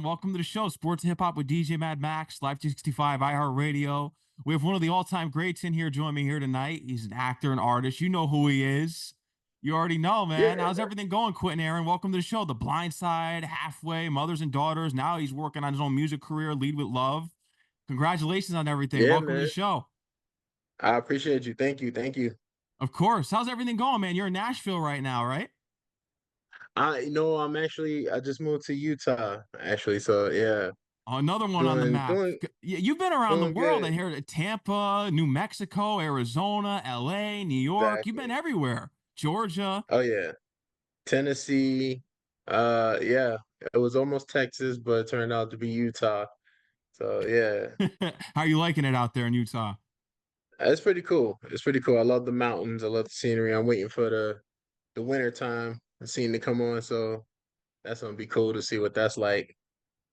Welcome to the show, Sports and Hip Hop with DJ Mad Max, Live 365, iHeartRadio. We have one of the all-time greats in here joining me here tonight. He's an actor and artist. You know who he is. You already know, man. Yeah, How's everything going, Quinton Aaron? Welcome to the show. The Blind Side, Halfway, Mothers and Daughters. Now he's working on his own music career, Lead with Love. Congratulations on everything. yeah, Welcome to the man. show. I appreciate you. Thank you. Thank you. Of course. How's everything going, man? You're in Nashville right now, right? I just moved to Utah, actually. So yeah, Another one on the doing map. doing You've been around the doing world. I good. hear Tampa, New Mexico, Arizona, LA, New York. You've been Exactly. everywhere. Georgia. Oh yeah. Tennessee. Yeah. It was almost Texas, but it turned out to be Utah. So yeah. How are you liking it out there in Utah? It's pretty cool. It's pretty cool. I love the mountains. I love the scenery. I'm waiting for the winter time, the scene to come on. So that's gonna be cool to see what that's like.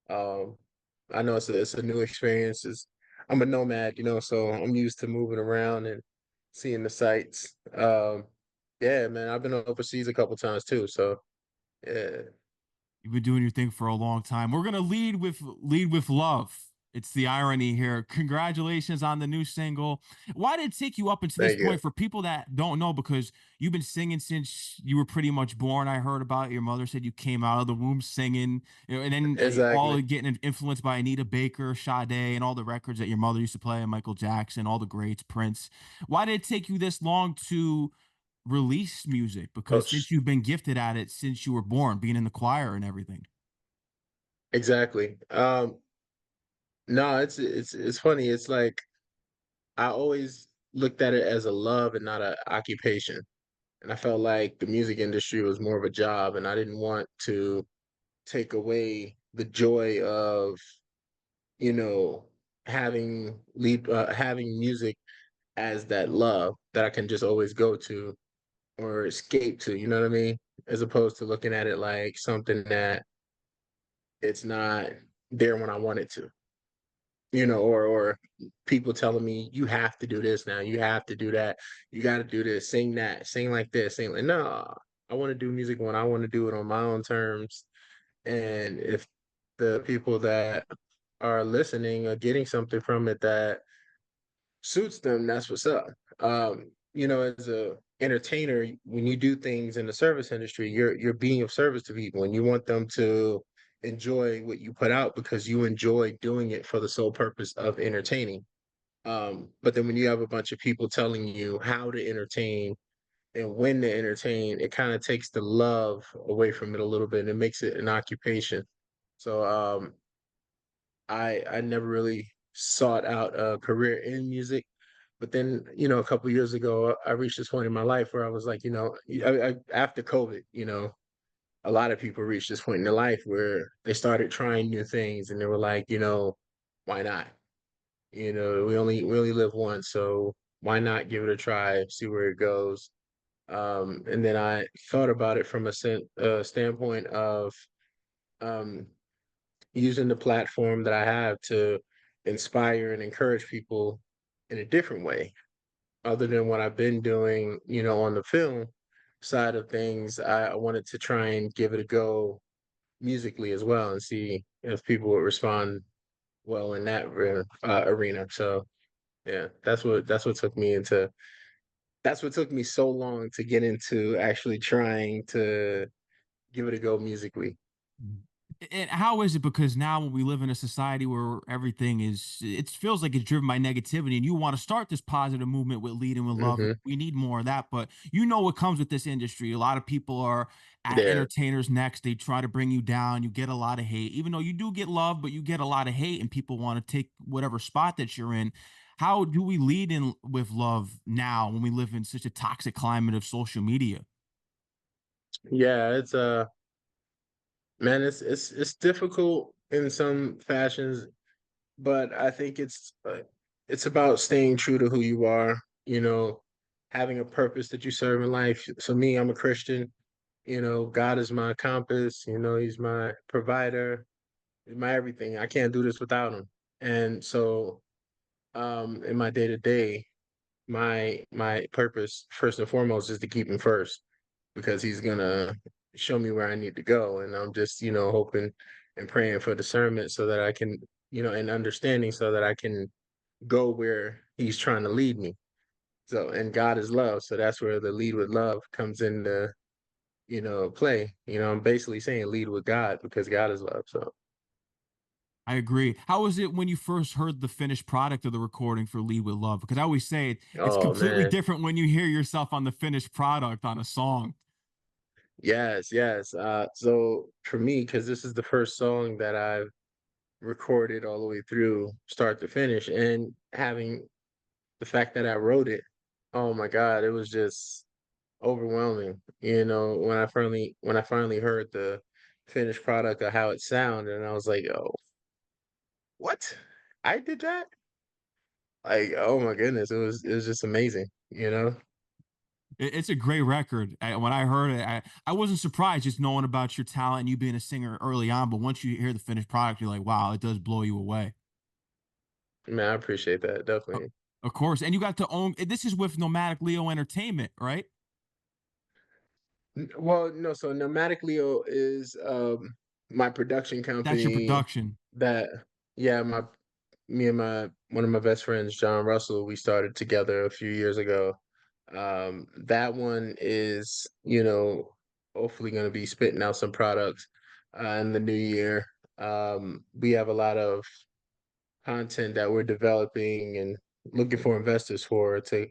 Um, I know it's a new experience. I'm a nomad, so I'm used to moving around and seeing the sights. Yeah, man, I've been overseas a couple times too. So yeah, You've been doing your thing for a long time. We're gonna lead with love. It's the irony here. Congratulations on the new single. Why did it take you up until this thank you. point? For people that don't know, because you've been singing since you were pretty much born. I heard about it. Your mother said you came out of the womb singing, and then all Exactly. getting influenced by Anita Baker, Sade, and all the records that your mother used to play, and Michael Jackson, all the greats, Prince. Why did it take you this long to release music? Because since Coach. you've been gifted at it since you were born, being in the choir and everything. Exactly. No, it's funny. It's like I always looked at it as a love and not an occupation. And I felt like the music industry was more of a job, and I didn't want to take away the joy of you know, having music as that love that I can just always go to or escape to, you know what I mean? As opposed to looking at it like something that it's not there when I want it to, or people telling me you have to do this now, you have to do that, you got to do this, sing that, sing like this, sing like no. I want to do music when I want to do it on my own terms, and if the people that are listening are getting something from it that suits them, that's what's up. As a entertainer, when you do things in the service industry, you're being of service to people and you want them to enjoy what you put out because you enjoy doing it for the sole purpose of entertaining. But then when you have a bunch of people telling you how to entertain and when to entertain, it kind of takes the love away from it a little bit and it makes it an occupation. So I never really sought out a career in music. But then, a couple years ago, I reached this point in my life where I was like, after COVID, a lot of people reached this point in their life where they started trying new things, and they were like, why not? We only live once, so why not give it a try, see where it goes? And then I thought about it from a standpoint of um, using the platform that I have to inspire and encourage people in a different way, other than what I've been doing, on the film side of things. I wanted to try and give it a go musically as well and see if people would respond well in that arena. So yeah, that's what took me so long to get into actually trying to give it a go musically. And how is it? Because now when we live in a society where everything is, it feels like it's driven by negativity, and you want to start this positive movement with leading with love. Hmm. We need more of that, but you know what comes with this industry. A lot of people are at Yeah. entertainers next. They try to bring you down. You get a lot of hate, even though you do get love, but you get a lot of hate, and people want to take whatever spot that you're in. How do we lead in with love now when we live in such a toxic climate of social media? Yeah, man, it's difficult in some fashions, but I think it's about staying true to who you are, having a purpose that you serve in life. So me, I'm a Christian, God is my compass, he's my provider, he's my everything. I can't do this without him. And so in my day to day, my purpose first and foremost is to keep him first because he's gonna show me where I need to go. And I'm just, hoping and praying for discernment so that I can, and understanding so that I can go where he's trying to lead me. So, and God is love. So that's where the lead with love comes into, play. I'm basically saying lead with God because God is love. So, I agree. How was it when you first heard the finished product of the recording for Lead with Love? Because I always say it's oh completely man. different when you hear yourself on the finished product on a song. Yes, yes. So for me, because this is the first song that I've recorded all the way through, start to finish, and having the fact that I wrote it, oh my God, it was just overwhelming. When I finally heard the finished product of how it sounded, and I was like, "Oh, what? I did that?" Like, oh my goodness, it was just amazing, you know? It's a great record. When I heard it, I wasn't surprised just knowing about your talent and you being a singer early on. But once you hear the finished product, you're like, wow, it does blow you away. Man, I appreciate that, O- definitely. Of course. And you got to own this is with Nomadic Leo Entertainment, right? Well, no, so Nomadic Leo is my production That's your company production. that yeah, my me and my one of my best friends, John Russell, we started together a few years ago. That one is, hopefully gonna be spitting out some products in the new year. We have a lot of content that we're developing and looking for investors for to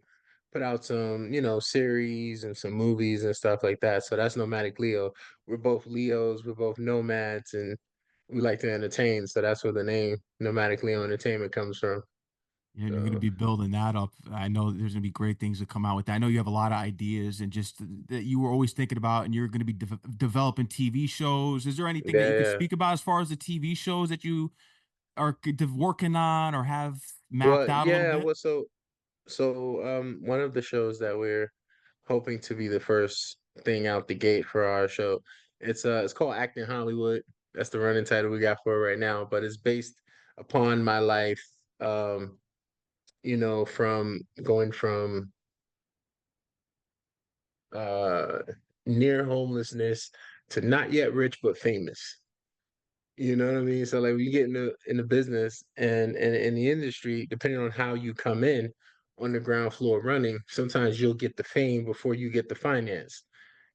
put out some, series and some movies and stuff like that. So that's Nomadic Leo. We're both Leos, we're both nomads, and we like to entertain. So that's where the name Nomadic Leo Entertainment comes from. And you're going to So be building that up. I know there's going to be great things that come out with that. I know you have a lot of ideas and just that you were always thinking about, and you're going to be developing TV shows. Is there anything that yeah, you could yeah. speak about as far as the TV shows that you are working on or have mapped Well, out a little yeah, bit? well, one of the shows that we're hoping to be the first thing out the gate for our show. It's called Acting Hollywood. That's the running title we got for it right now, but it's based upon my life, um, from going from uh near homelessness to not yet rich but famous. You know what I mean? So like when you get in the business and in the industry, depending on how you come in on the ground floor running, sometimes you'll get the fame before you get the finance.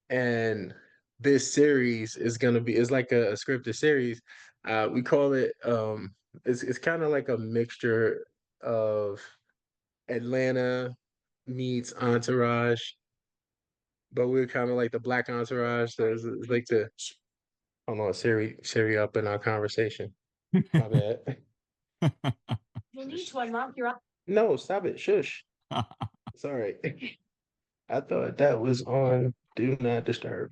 And this series is gonna be it's like a scripted series. We call it it's kind of like a mixture of Atlanta meets Entourage, but we're kind of like the black Entourage. So it's like the hold on, Siri up in our conversation. My bad. You'll need to unlock your No, stop it. Shush. Sorry. I thought that was on Do Not Disturb.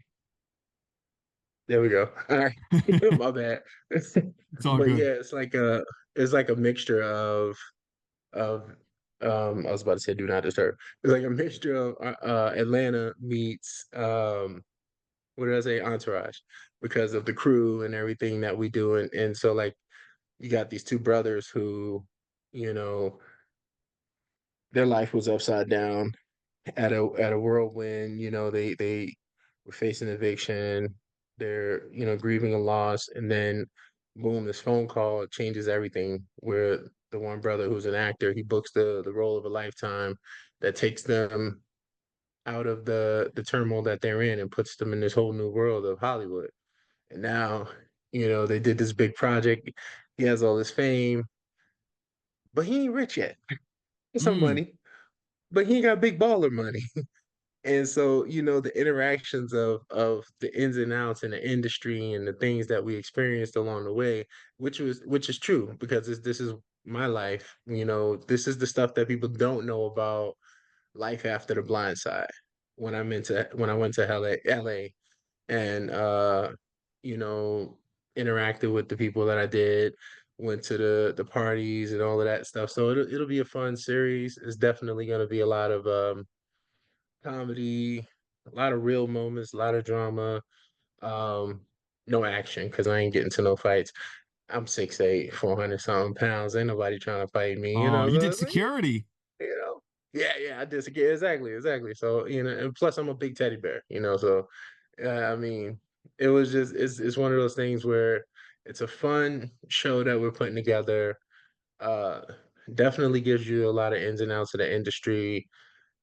There we go. All right. My bad. It's all But good. yeah, it's like a mixture of I was about to say Do Not Disturb. It's like a mixture of Atlanta meets what did I say? Entourage because of the crew and everything that we do and so like you got these two brothers who, you know, their life was upside down at a whirlwind. They were facing eviction. They're grieving a loss, and then boom, this phone call changes everything. Where the one brother who's an actor, he books the role of a lifetime that takes them out of the turmoil that they're in and puts them in this whole new world of Hollywood. And now, they did this big project. He has all this fame, but he ain't rich yet. Some Mm. money, but he ain't got big baller money. And so, the interactions of the ins and outs in the industry and the things that we experienced along the way, which is true because this is my life. This is the stuff that people don't know about life after the blind side. When I went to LA and you know, interacted with the people that I did, went to the parties and all of that stuff. So it'll be a fun series. It's definitely gonna be a lot of comedy, a lot of real moments, a lot of drama, um, no action because I ain't getting to no fights. I'm 6'8", 400 something pounds. Ain't nobody trying to fight me, Oh, you So did it's like, security. you know, yeah, yeah, I disagree. Exactly, exactly. So and plus I'm a big teddy bear, So I mean, it's one of those things where it's a fun show that we're putting together. Uh, Definitely gives you a lot of ins and outs of the industry,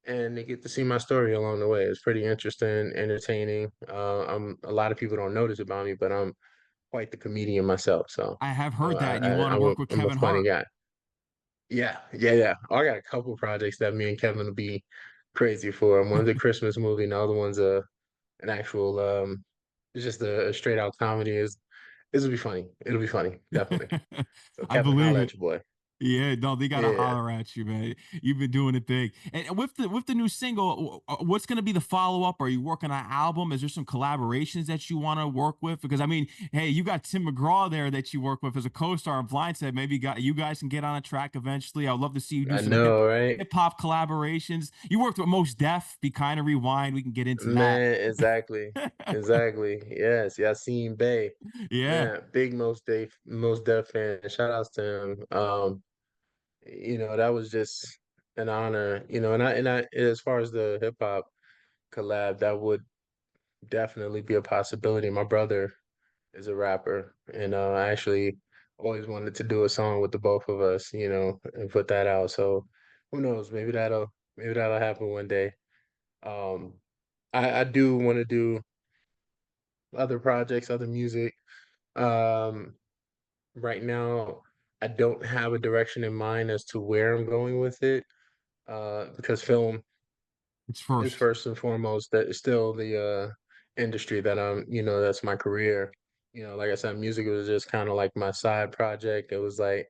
and they get to see my story along the way. It's pretty interesting, entertaining. A lot of people don't notice about me, but I'm quite the comedian myself. So, I have you know, heard that, and you wanna work with I'm a Kevin funny Hart. guy. Yeah, yeah, yeah. I got a couple projects that me and Kevin will be crazy for. One's a Christmas movie, and the other one's an actual it's just a straight out comedy. Is It'll be funny. It'll be funny, definitely. So I Kevin, believe holla it. at your boy. Yeah, no, they gotta Yeah, holler at you, man. You've been doing it big. And with the new single, what's gonna be the follow up? Are you working on an album? Is there some collaborations that you want to work with? Because I mean, hey, you got Tim McGraw there that you work with as a co-star on Blindside. Maybe got you guys can get on a track eventually. I'd love to see you do I some know, right? hip hop collaborations. You worked with Most Def. Be kind of rewind. We can get into that. Man, exactly. Exactly. Yes. Yassine Bey. Yeah, Man, big Most Def fan. Shout outs to him. That was just an honor, and I as far as the hip hop collab, that would definitely be a possibility. My brother is a rapper, and I actually always wanted to do a song with the both of us, and put that out. So who knows? Maybe that'll happen one day. Um, I do want to do other projects, other music. Um, right now, I don't have a direction in mind as to where I'm going with it, because film it's is first. first and foremost. That is still the industry that that's my career. Like I said, music was just kind of like my side project. It was like,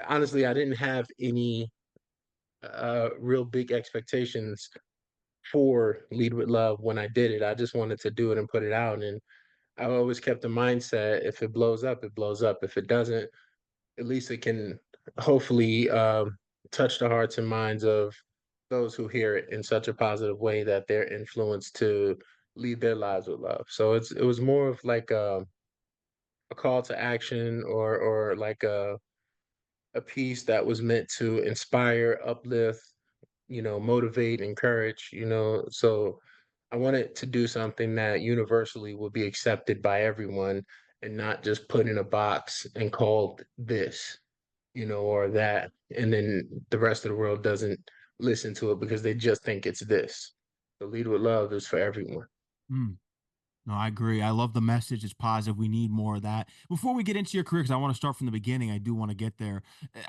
honestly, I didn't have any real big expectations for Lead with Love when I did it. I just wanted to do it and put it out, and I always kept the mindset: if it blows up, it blows up. If it doesn't, at least it can hopefully touch the hearts and minds of those who hear it in such a positive way that they're influenced to lead their lives with love. So it was more of like a call to action, or like a piece that was meant to inspire, uplift, motivate, encourage, So I wanted to do something that universally would be accepted by everyone, and not just put in a box and called this, or that. And then the rest of the world doesn't listen to it because they just think it's this. The Lead with Love is for everyone. Mm. No, I agree. I love the message. It's positive. We need more of that. Before we get into your career, because I want to start from the beginning, I do want to get there.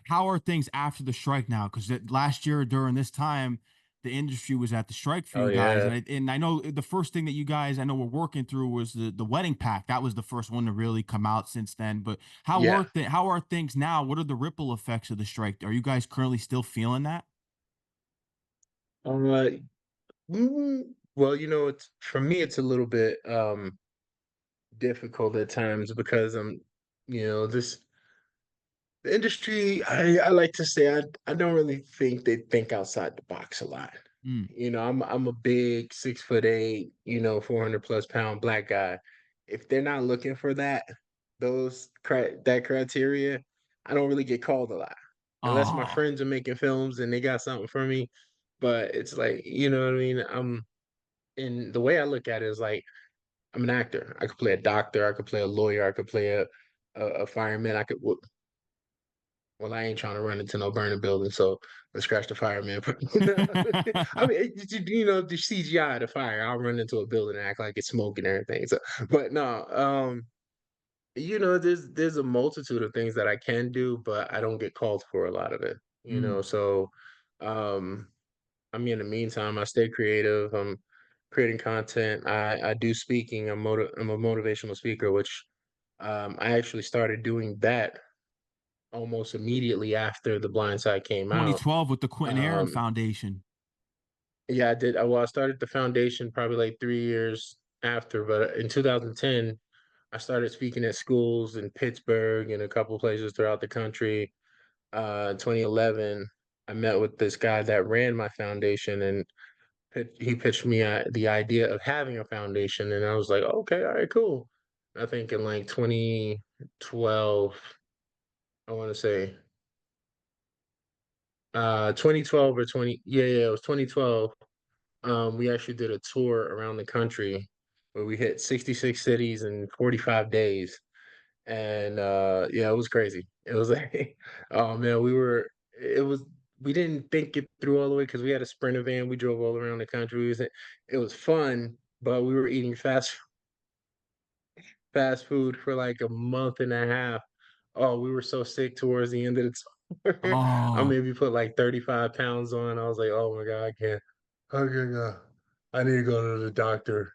How are things after the strike now? Because last year during this time, the industry was at the strike for Oh you guys, yeah. and I know the first thing that you guys I know were working through was the wedding pack. That was the first one to really come out since then. But Yeah. how are things now? What are the ripple effects of the strike? Are you guys currently still feeling that? Uh, well, it's for me, it's a little bit difficult at times because this the industry. I like to say I don't really think they think outside the box a lot. Mm. I'm a big 6'8", 400 plus pound black guy. If they're not looking for that criteria, I don't really get called a lot. Unless my Oh. friends are making films and they got something for me. But it's like, you know what I mean? And the way I look at it is like, I'm an actor. I could play a doctor, I could play a lawyer, I could play a fireman. Well, I ain't trying to run into no burning building, so let's scratch the fireman. I mean, the CGI, the fire. I'll run into a building and act like it's smoke and everything. So, but no, there's a multitude of things that I can do, but I don't get called for a lot of it. Mm. So, um, I mean, in the meantime, I stay creative. I'm creating content. I do speaking. I'm a motivational speaker, which I actually started doing that almost immediately after The Blind Side came out. 2012 with the Quinton Aaron Um, Foundation. yeah, I did. Well, I started the foundation probably like 3 years after, but in 2010, I started speaking at schools in Pittsburgh and a couple places throughout the country. 2011, I met with this guy that ran my foundation, and he pitched me the idea of having a foundation, and I was like, okay, all right, cool. I think in like 2012, I want to say 2012 or 20, yeah, yeah, it was 2012. We actually did a tour around the country where we hit 66 cities in 45 days. And, yeah, it was crazy. It was like, oh man, it was we didn't think it through all the way because we had a Sprinter van, we drove all around the country, it was fun, but we were eating fast food for like a month and a half. Oh, we were so sick towards the end of the tour. I Oh, maybe put like 35 pounds on. I was like, oh my God, I can't. I can't go. I need to go to the doctor.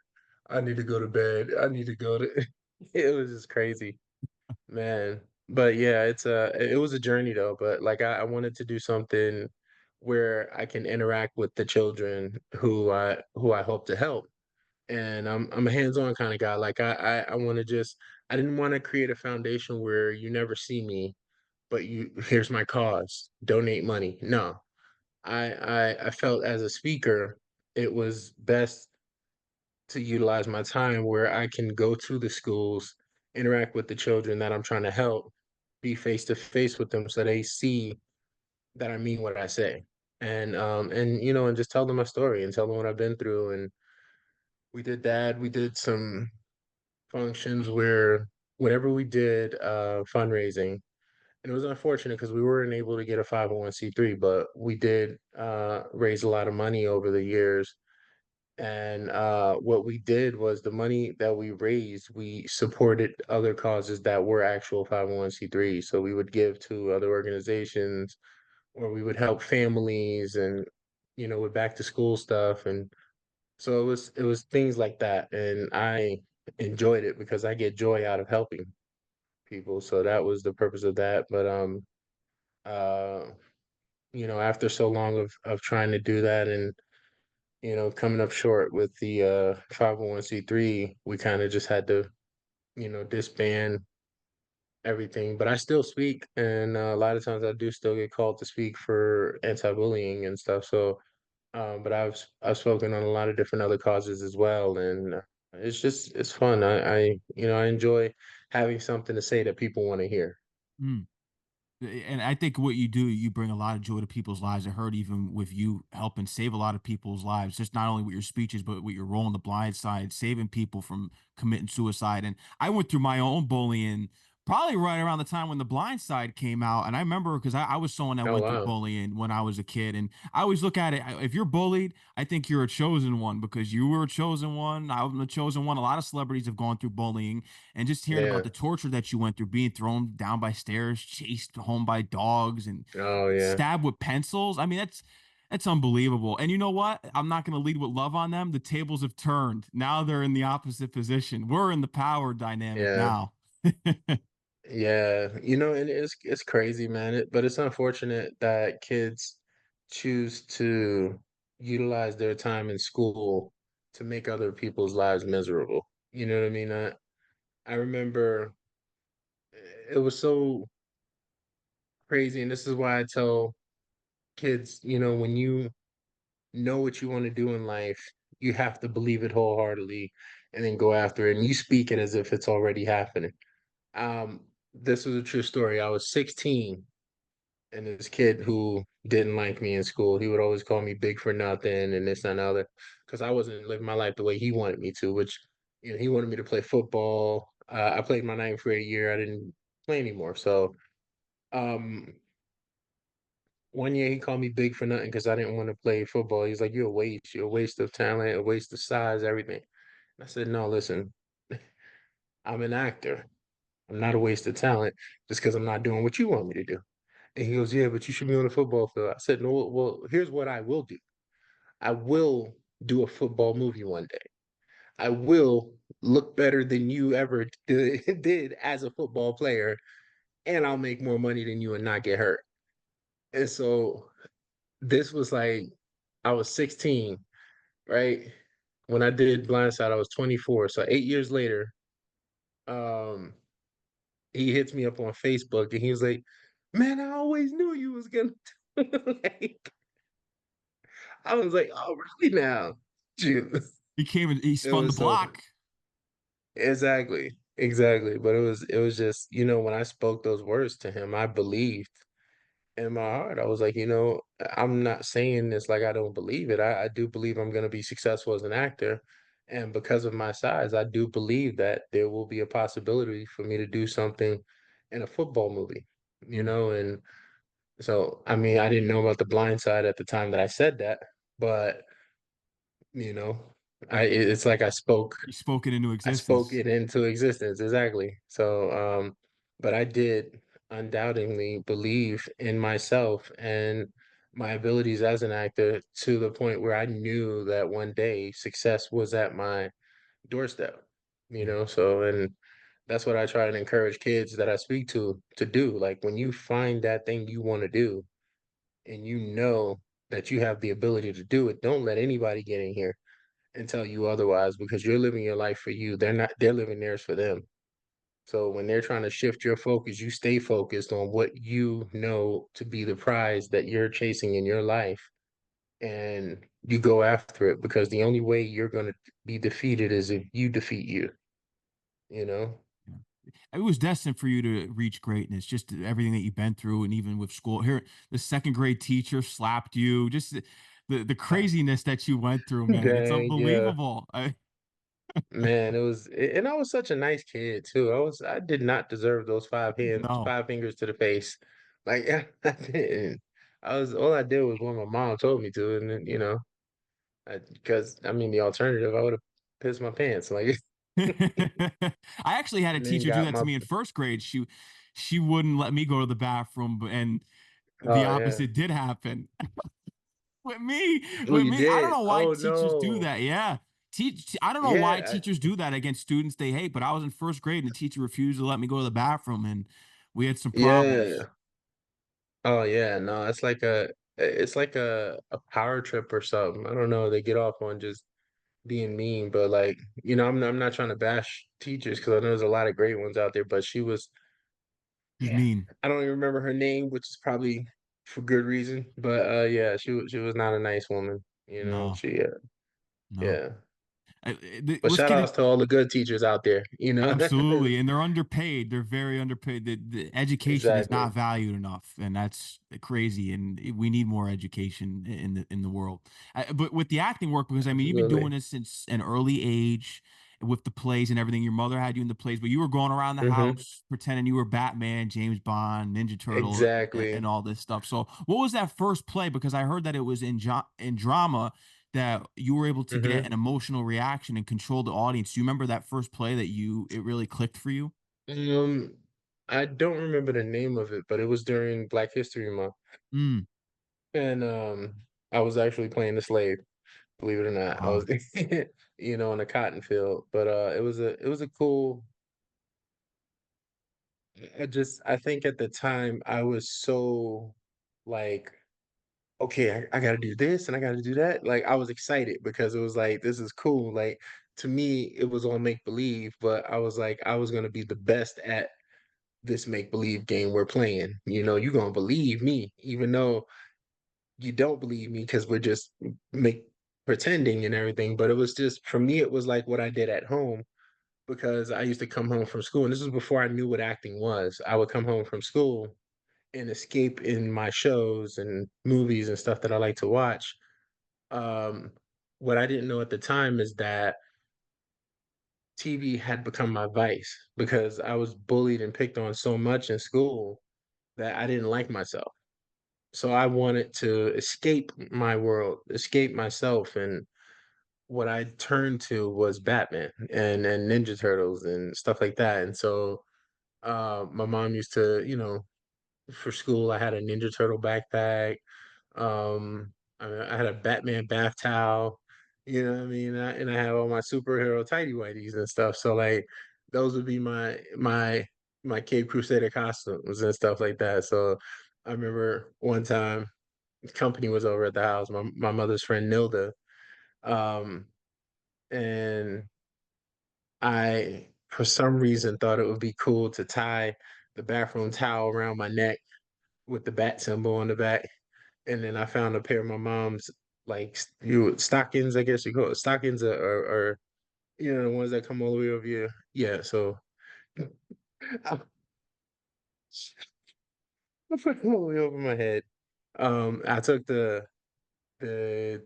I need to go to bed. I need to go to. It was just crazy, man. But yeah, it was a journey though. But like I wanted to do something where I can interact with the children who I hope to help, and I'm a hands-on kind of guy. Like I want to just I didn't want to create a foundation where you never see me, but you here's my cause, donate money. No, I felt as a speaker, it was best to utilize my time where I can go to the schools, interact with the children that I'm trying to help, be face to face with them so they see that I mean what I say. And and just tell them my story and tell them what I've been through. And we did that. We did some functions where whenever we did fundraising, and it was unfortunate because we weren't able to get a 501(c)(3), but we did raise a lot of money over the years. And what we did was the money that we raised, we supported other causes that were actual 501(c)(3). So we would give to other organizations, or we would help families, and with back to school stuff. And so it was things like that, and I enjoyed it because I get joy out of helping people. So that was the purpose of that. But uh, after so long of trying to do that and coming up short with the 501(c)(3), we kind of just had to disband everything. But I still speak, and a lot of times I do still get called to speak for anti-bullying and stuff. So but I've spoken on a lot of different other causes as well, and it's fun. I enjoy having something to say that people want to hear. mm. And I think what you do, you bring a lot of joy to people's lives. I heard even with you helping save a lot of people's lives, just not only with your speeches, but with your role on the blind side, saving people from committing suicide. And I went through my own bullying probably right around the time when the blind side came out. And I remember because I was someone that Oh went through wow, bullying when I was a kid. And I always look at it, if you're bullied, I think you're a chosen one because you were a chosen one. I'm a chosen one. A lot of celebrities have gone through bullying, and just hearing about yeah, the torture that you went through, being thrown down by stairs, chased home by dogs, and oh yeah, stabbed with pencils. I mean, that's unbelievable. And you know what? I'm not going to lead with love on them. The tables have turned. Now they're in the opposite position. We're in the power dynamic yeah, now. yeah. And it's crazy, man. But it's unfortunate that kids choose to utilize their time in school to make other people's lives miserable. You know what I mean? I remember it was so crazy, and this is why I tell kids, when you know what you want to do in life, you have to believe it wholeheartedly and then go after it. And you speak it as if it's already happening. This was a true story. I was 16, and this kid who didn't like me in school, he would always call me big for nothing and this and other, because I wasn't living my life the way he wanted me to, which, he wanted me to play football. I played my ninth grade year. I didn't play anymore. So, um, one year he called me big for nothing because I didn't want to play football. He's like, "You're a waste. You're a waste of talent, a waste of size, everything." And I said, "No, listen, I'm an actor. I'm not a waste of talent just because I'm not doing what you want me to do." And he goes, "Yeah, but you should be on the football field." I said, "No, well, here's what I will do. I will do a football movie one day. I will look better than you ever did as a football player, and I'll make more money than you and not get hurt." And so this was like I was 16, right? When I did Blindside, I was 24. So 8 years later, um, he hits me up on Facebook and he was like, "Man, I always knew you was gonna do it." Like, I was like, "Oh, really now?" Shoot. He It spun the was so block. exactly, exactly. But it was just, when I spoke those words to him, I believed in my heart. I was like, I'm not saying this like I don't believe it. I do believe I'm gonna be successful as an actor. And because of my size, I do believe that there will be a possibility for me to do something in a football movie, you Mm. know? And so, I mean, I didn't know about The Blind Side at the time that I said that, but, you know, it's like You spoke it into I spoke existence. it into existence, exactly. So, but I did undoubtedly believe in myself and my abilities as an actor to the point where I knew that one day success was at my doorstep, you Yeah. know? So, and that's what I try and encourage kids that I speak to do. Like when you find that thing you want to do and you know that you have the ability to do it, don't let anybody get in here and tell you otherwise because you're living your life for you. They're not, they're living theirs for them. So when they're trying to shift your focus, you stay focused on what you know to be the prize that you're chasing in your life and you go after it because the only way you're going to be defeated is if you defeat you, you know? Yeah. It was destined for you to reach greatness, just everything that you've been through, and even with school. Here, the second grade teacher slapped you. Just the craziness that you went through, man. It's Dang, yeah. unbelievable. Man, and I was such a nice kid too. I did not deserve those No. 5 fingers to the face. Like I didn't. All I did was what my mom told me to, and then, you know, because I mean the alternative, I would have pissed my pants, like, I actually had a and then teacher do got that my to me in first grade. She wouldn't let me go to the bathroom, and the oh yeah. opposite did happen with me. Oh, With you me, I don't did? know why Oh teachers do no. that. Yeah, I don't know why Yeah, teachers do that against students they hate. But I was in first grade, and the teacher refused to let me go to the bathroom, and we had some problems. yeah. Oh yeah, no, it's like a power trip or something. I don't know. They get off on just being mean, but like, you know, I'm not trying to bash teachers because I know there's a lot of great ones out there, but she was, Just yeah, mean. I don't even remember her name, which is probably for good reason. But yeah, she was not a nice woman, you know. No, She no. yeah. But Let's shout get it. outs to all the good teachers out there, you know. Absolutely, and they're underpaid. They're very underpaid. The education is Exactly. not valued enough, and that's crazy. And we need more education in the world. But with the acting work, because I mean, you've been Absolutely. doing this since an early age with the plays and everything. Your mother had you in the plays, but you were going around the Hmm. house pretending you were Batman, James Bond, Ninja Turtle, Exactly. and all this stuff. So, what was that first play? Because I heard that it was in drama that you were able to get Hmm. an emotional reaction and control the audience. Do you remember that first play that it really clicked for you? Um, I don't remember the name of it, but it was during Black History Month, Mm, and I was actually playing the slave. Believe it or not, I wow. was, you know, in a cotton field, but it was a cool. I think at the time I was so like, okay, I got to do this and I got to do that. Like I was excited because it was like this is cool. Like to me, it was all make believe, but I was like I was gonna be the best at this make believe game we're playing. You know, you're gonna believe me, even though you don't believe me because we're just make pretending and everything. But it was just for me, it was like what I did at home because I used to come home from school, and this was before I knew what acting was. I would come home from school and escape in my shows and movies and stuff that I like to watch. Um, what I didn't know at the time is that TV had become my vice because I was bullied and picked on so much in school that I didn't like myself. So I wanted to escape my world, escape myself, and what I turned to was Batman and Ninja Turtles and stuff like that. And so my mom used to, you know, for school I had a Ninja Turtle backpack. Um, I had a Batman bath towel, you know what I mean? And I had all my superhero tidy whities and stuff. So like those would be my Cape Crusader costumes and stuff like that. So I remember one time company was over at the house, my mother's friend Nilda. Um, and I for some reason thought it would be cool to tie the bathroom towel around my neck with the bat symbol on the back. And then I found a pair of my mom's like stockings, I guess you call it stockings, or you know the ones that come all the way over your yeah. So I I put them all the way over my head. I took the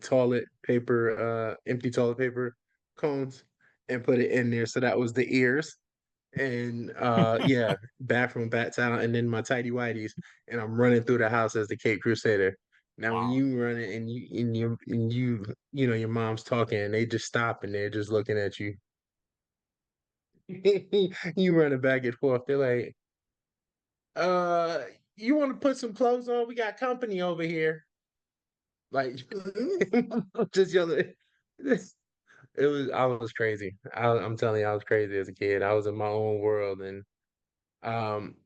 toilet paper, empty toilet paper. cones and put it in there. So that was the ears. And yeah, bathroom bats out and then my tidy whities and I'm running through the house as the Cape Crusader. Now when Wow. you run it and you know your mom's talking and they just stop and they're just looking at you. You running back and forth. They're like, uh, you want to put some clothes on? We got company over here. Like just yelling. I was crazy. I'm telling you, I was crazy as a kid. I was in my own world and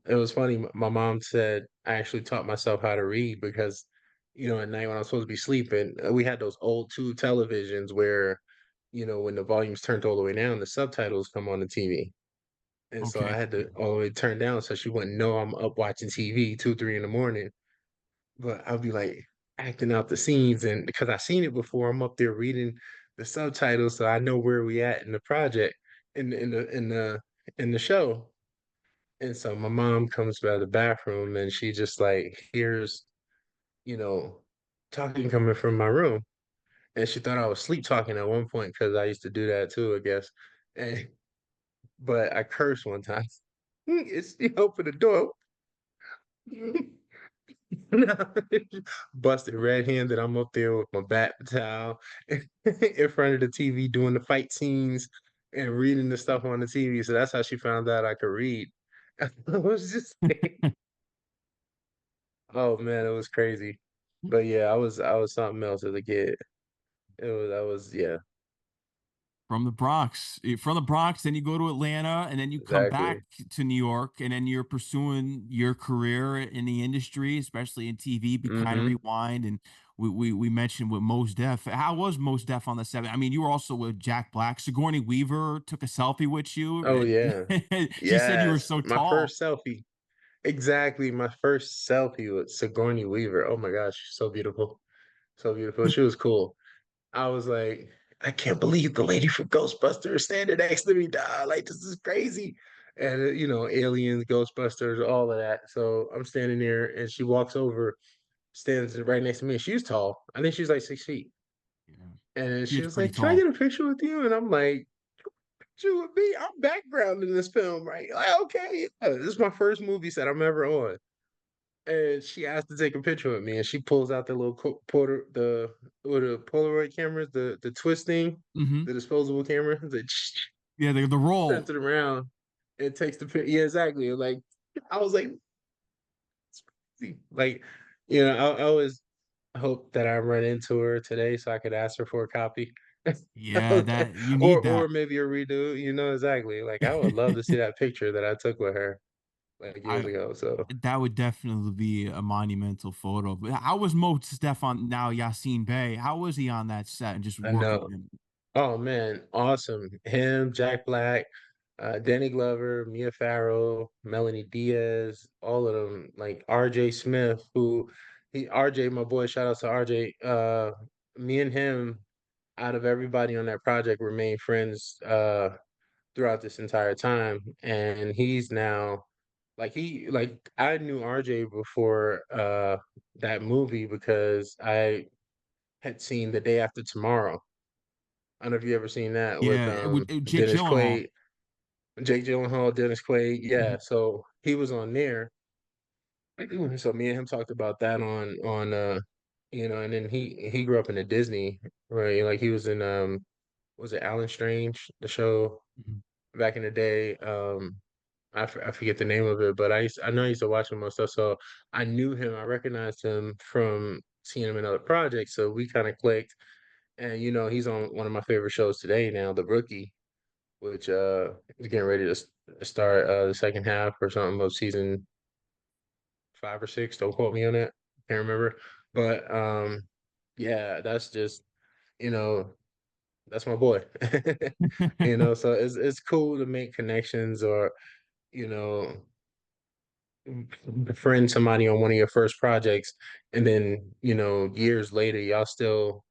it was funny. My mom said I actually taught myself how to read because, you know, at night when I was supposed to be sleeping, we had those old tube televisions where, you know, when the volume's turned all the way down, the subtitles come on the TV. And so I Okay. had to all the way turn down so she wouldn't know I'm up watching TV 2, 3 in the morning. But I'll be like acting out the scenes and because I seen it before, I'm up there reading the subtitles so I know where we at in the project in the show. And so my mom comes out of the bathroom and she just like hears, you know, talking coming from my room. And she thought I was sleep talking at one point because I used to do that too, I guess. And but I cursed one time. It's she opened the door. Busted red-handed. I'm up there with my bat towel in front of the TV doing the fight scenes and reading the stuff on the TV. So that's how she found out I could read. I was just like, oh man, it was crazy. But yeah, I was something else as a kid. I was yeah, From the Bronx, then you go to Atlanta, and then you come back exactly. to New York, and then you're pursuing your career in the industry, especially in TV. We kind of Hmm. rewind, and we mentioned with Mos Def. How was Mos Def on the seven? I mean, you were also with Jack Black. Sigourney Weaver took a selfie with Oh you. yeah. She said you were Yes. so My tall. first selfie. Exactly. My first selfie with Sigourney Weaver. Oh my gosh, she's so beautiful. So beautiful. She was cool. I was like, I can't believe the lady from Ghostbusters is standing next to me, dog. Like, this is crazy. And, you know, aliens, Ghostbusters, all of that. So I'm standing there and she walks over, stands right next to me. And she's tall. I think she's like 6 feet. Yeah, And she she is was pretty like, can I tall. get a picture with you? And I'm like, picture with me? I'm background in this film, right? Like, okay. Yeah. This is my first movie set I'm ever on. And she asked to take a picture with me, and she pulls out the little the Polaroid cameras, the twisting, Hmm. the disposable camera. It's like, Yeah, the turns role. it around and takes the picture. Yeah, exactly. Like I was like, like you know, I always hope that I run into her today so I could ask her for a copy. Yeah, that you need Or that. maybe a redo. You know exactly. Like I would love to see that picture that I took with her like years I ago. So That would definitely be a monumental photo. But how was Mo Stefan now Yassine Bey? How was he on that set and just I working know. with him? Oh man, awesome. Him, Jack Black, Danny Glover, Mia Farrow, Melanie Diaz, all of them, like RJ Smith, who he RJ, my boy, shout out to RJ. Me and him, out of everybody on that project, remain friends throughout this entire time. And he's now like I knew RJ before that movie because I had seen The Day After Tomorrow. I don't know if you ever seen that with With Jake Dennis Gyllenhaal. Quaid, Jake Gyllenhaal, Dennis Quaid. Yeah, Mhm, so he was on there. So me and him talked about that on you know, and then he grew up in the Disney, right? Like he was in was it Alan Strange, the show mhm, back in the day? I forget the name of it, but I know I used to watch him on stuff, so I knew him. I recognized him from seeing him in other projects, so we kind of clicked. And you know, he's on one of my favorite shows today now, The Rookie, which is getting ready to start the second half or something of season 5 or 6. Don't quote me on that. Can't remember. But yeah, that's just you know that's my boy. You know, so it's cool to make connections or you know befriend somebody on one of your first projects, and then you know years later y'all still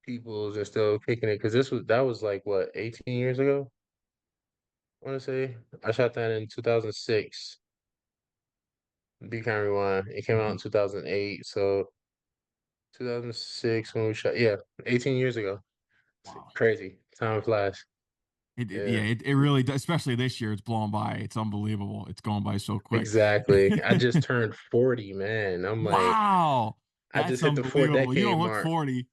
peoples are still kicking it because that was like what 18 years ago. I want to say I shot that in 2006. Be Kind Rewind. It came out in mhm. 2008, so 2006 when we shot. Yeah, 18 years ago. It's Wow. crazy. Time flies. Yeah, Yeah, it really does, especially this year, it's blown by. It's unbelievable. It's going by so quick. exactly. I just turned 40, man. I'm like, Wow. I That's just hit the four unbelievable. You decade don't look mark. 40.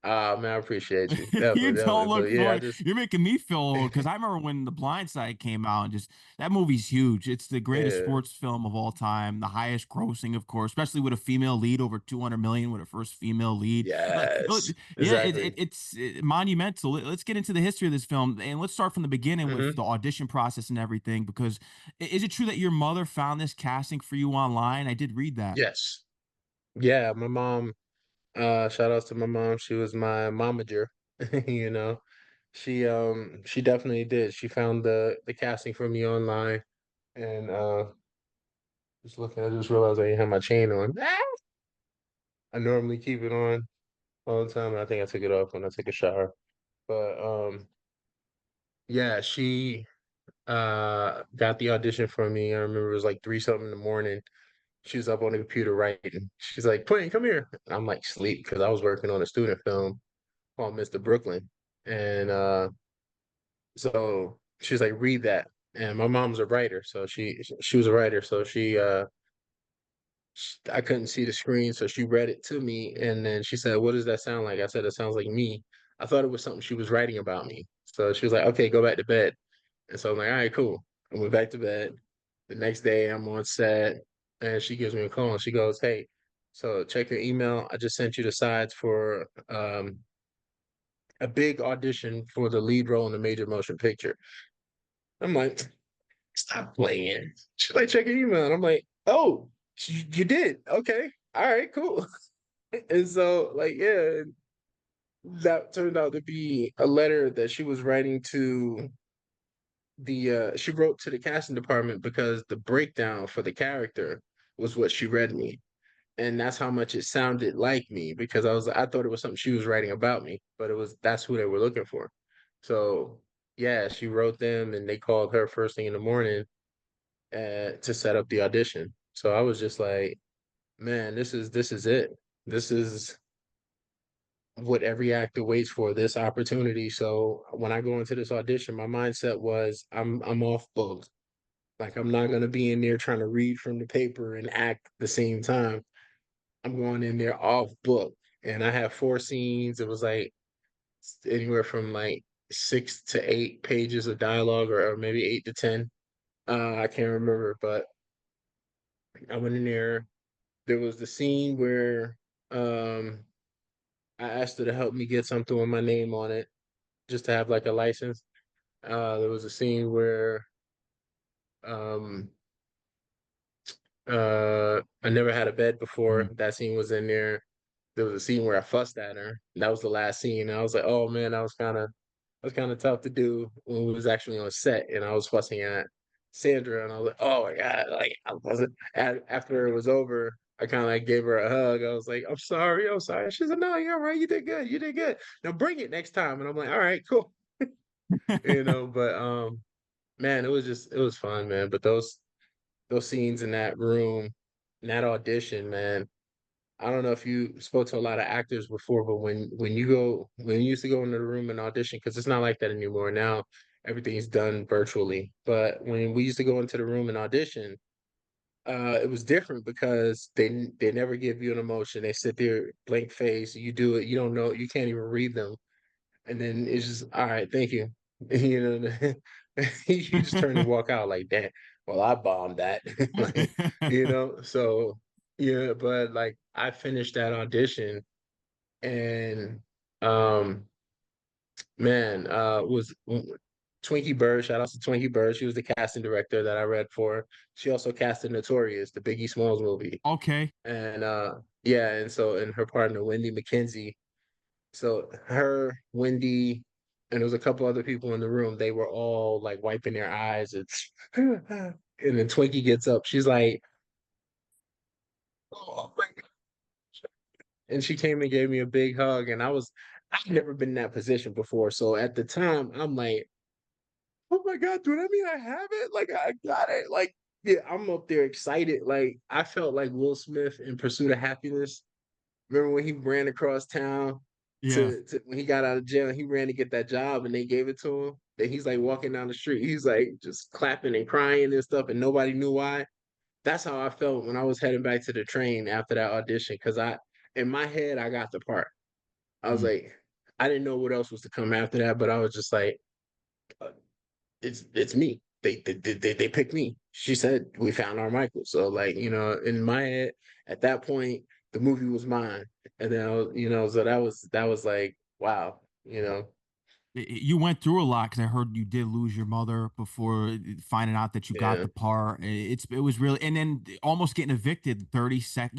Ah, man, I appreciate you. You Definitely, don't definitely. look But yeah, I 40. just, You're making me feel old because I remember when The Blind Side came out and just that movie's huge. It's the greatest yeah, sports film of all time, the highest grossing, of course, especially with a female lead, over 200 million with a first female lead. yes, Yeah, exactly. it's monumental. Let's get into the history of this film and let's start from the beginning with Hmm. the audition process and everything. Because is it true that your mother found this casting for you online? I did read that. Yes. Yeah, my mom, shout outs to my mom. She was my momager, you know. She definitely did. She found the casting for me online and just looking, I just realized I didn't have my chain on. I normally keep it on all the time, and I think I took it off when I take a shower. But yeah, she got the audition for me. I remember it was like three something in the morning. She was up on the computer writing. She's like, Quentin, come here. And I'm like sleep because I was working on a student film called Mr. Brooklyn. And so she's like, read that. And my mom's a writer, so she was a writer, so I couldn't see the screen, so she read it to me, and then she said, "What does that sound like?" I said, "It sounds like me." I thought it was something she was writing about me. So she was like, "Okay, go back to bed." And so I'm like, "All right, cool." I went back to bed. The next day, I'm on set, and she gives me a call, and she goes, "Hey, so check your email. I just sent you the sides for a big audition for the lead role in a major motion picture." I'm like, "Stop playing." She's like, "Check your email," and I'm like, "Oh, you did? Okay, all right, cool." And so, like, yeah, that turned out to be a letter that she was writing to she wrote to the casting department because the breakdown for the character was what she read me. And that's how much it sounded like me because I thought it was something she was writing about me, but that's who they were looking for. So yeah, she wrote them and they called her first thing in the morning to set up the audition. So I was just like, man, this is it. This is what every actor waits for, this opportunity. So when I go into this audition, my mindset was I'm off book. Like I'm not gonna be in there trying to read from the paper and act at the same time. I'm going in there off book. And I have four scenes. It was like anywhere from like 6 to 8 pages of dialogue or maybe 8 to 10. I can't remember, but I went in there. There was the scene where um I asked her to help me get something with my name on it, just to have like a license. There was a scene where um, I never had a bed before. Mhm. That scene was in there. There was a scene where I fussed at her. That was the last scene. And I was like, oh man, that was kind of tough to do when we was actually on set, and I was fussing at Sandra, and I was like, oh my god, like I wasn't. After it was over, I kind of like gave her a hug. I was like, I'm sorry, I'm sorry. She said, no, you're all right. You did good. You did good. Now bring it next time. And I'm like, all right, cool. But man, it was fun, man. But those scenes in that room, in that audition, man. I don't know if you spoke to a lot of actors before, but when you used to go into the room and audition, because it's not like that anymore. Now everything's done virtually. But when we used to go into the room and audition, it was different because they never give you an emotion. They sit there blank face. You do it. You don't know. You can't even read them. And then it's just, all right, thank you. You know, you just turn and walk out like that. Well, I bombed that. Like, so yeah, but like I finished that audition and um man, was Twinkie Bird, shout out to Twinkie Bird. She was the casting director that I read for. She also casted Notorious, the Biggie Smalls movie. Okay. And yeah, and her partner Wendy McKenzie, so her, Wendy, and there was a couple other people in the room. They were all like wiping their eyes. It's and then Twinkie gets up. She's like, "Oh my God." And she came and gave me a big hug. And I've never been in that position before. So at the time, I'm like, oh my God, do that mean I have it? Like I got it. Like, yeah, I'm up there excited. Like I felt like Will Smith in Pursuit of Happiness. Remember when he ran across town? Yeah. to when he got out of jail, he ran to get that job and they gave it to him. Then he's like walking down the street, he's like just clapping and crying and stuff, and nobody knew why. That's how I felt when I was heading back to the train after that audition. Cause in my head, I got the part. I was Mm. like, I didn't know what else was to come after that, but I was just like, uh, it's me. They picked me. She said we found our Michael. So like, in my head at that point, the movie was mine. And then so that was like, wow, You went through a lot because I heard you did lose your mother before finding out that you got yeah, the part. It was really, and then almost getting evicted 30 sec.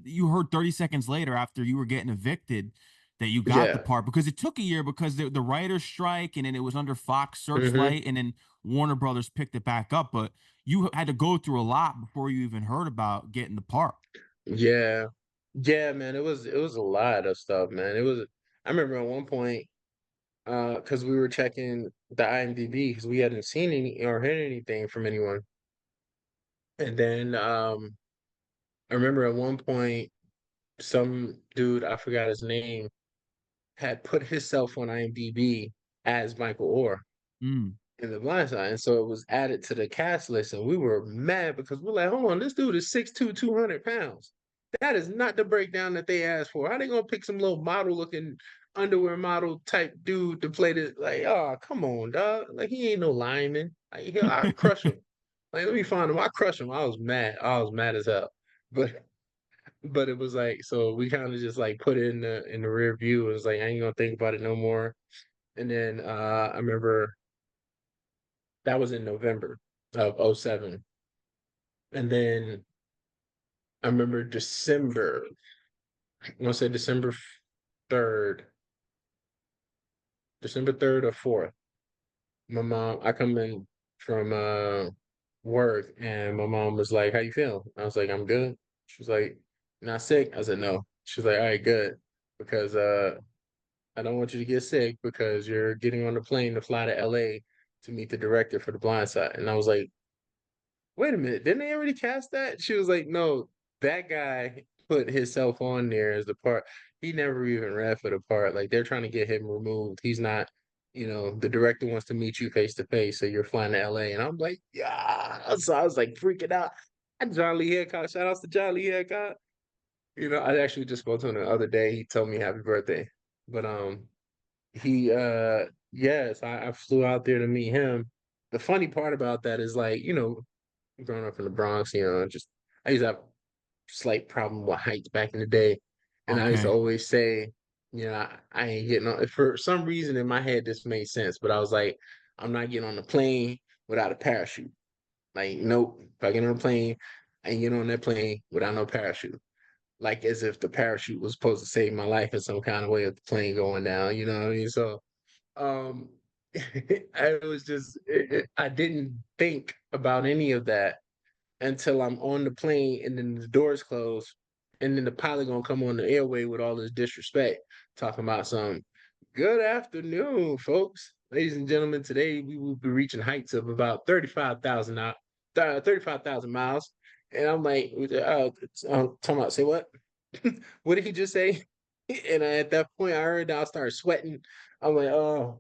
You heard 30 seconds later after you were getting evicted that you got the yeah. part because it took a year because the writer's strike and then it was under Fox Hmm. Searchlight and then Warner Brothers picked it back up. But you had to go through a lot before you even heard about getting the part. Yeah. Yeah, man. It was a lot of stuff, man. I remember at one point, because we were checking the IMDb because we hadn't seen any or heard anything from anyone. And then I remember at one point some dude, I forgot his name, had put himself on IMDb as Michael Oher Mm. in The Blind Side. And so it was added to the cast list, and we were mad because we're like, hold on, this dude is 6'2", 200 pounds. That is not the breakdown that they asked for. How they gonna pick some little model looking underwear model type dude to play this? Like, oh, come on, dog. Like he ain't no lineman. Like, I crush him. Like, let me find him. I crush him. I was mad. I was mad as hell. But it was like, so we kind of just like put it in the rear view. It was like I ain't gonna think about it no more. And then I remember that was in November of '07. And then I remember I want to say December 3rd or 4th. I come in from work and my mom was like, "How you feel?" I was like, "I'm good." She was like, "Not sick?" I said, "No." She was like, "All right, good." Because I don't want you to get sick because you're getting on the plane to fly to LA to meet the director for The Blind Side. And I was like, wait a minute, didn't they already cast that? She was like, no, that guy put himself on there as the part. He never even read for the part. Like they're trying to get him removed. He's not, the director wants to meet you face to face, so you're flying to LA. And I'm like, yeah. So I was like freaking out. John Lee Hancock, shout outs to John Lee Hancock. I actually just spoke to him the other day. He told me happy birthday. But yes, I flew out there to meet him. The funny part about that is like, growing up in the Bronx, just I used to have slight problem with heights back in the day. And I used to Okay. always say, I ain't getting on. For some reason in my head, this made sense, but I was like, I'm not getting on the plane without a parachute. Like, nope. If I get on a plane, I ain't getting on that plane without no parachute. Like as if the parachute was supposed to save my life in some kind of way with the plane going down. You know what I mean? So, um, I was just, I didn't think about any of that until I'm on the plane and then the doors close, and then the pilot gonna come on the airway with all this disrespect, talking about some good afternoon, folks. Ladies and gentlemen, today we will be reaching heights of about 35,000 miles. And I'm like, talking about, say what? What did he just say? And at that point, I heard I started sweating. I'm like, oh,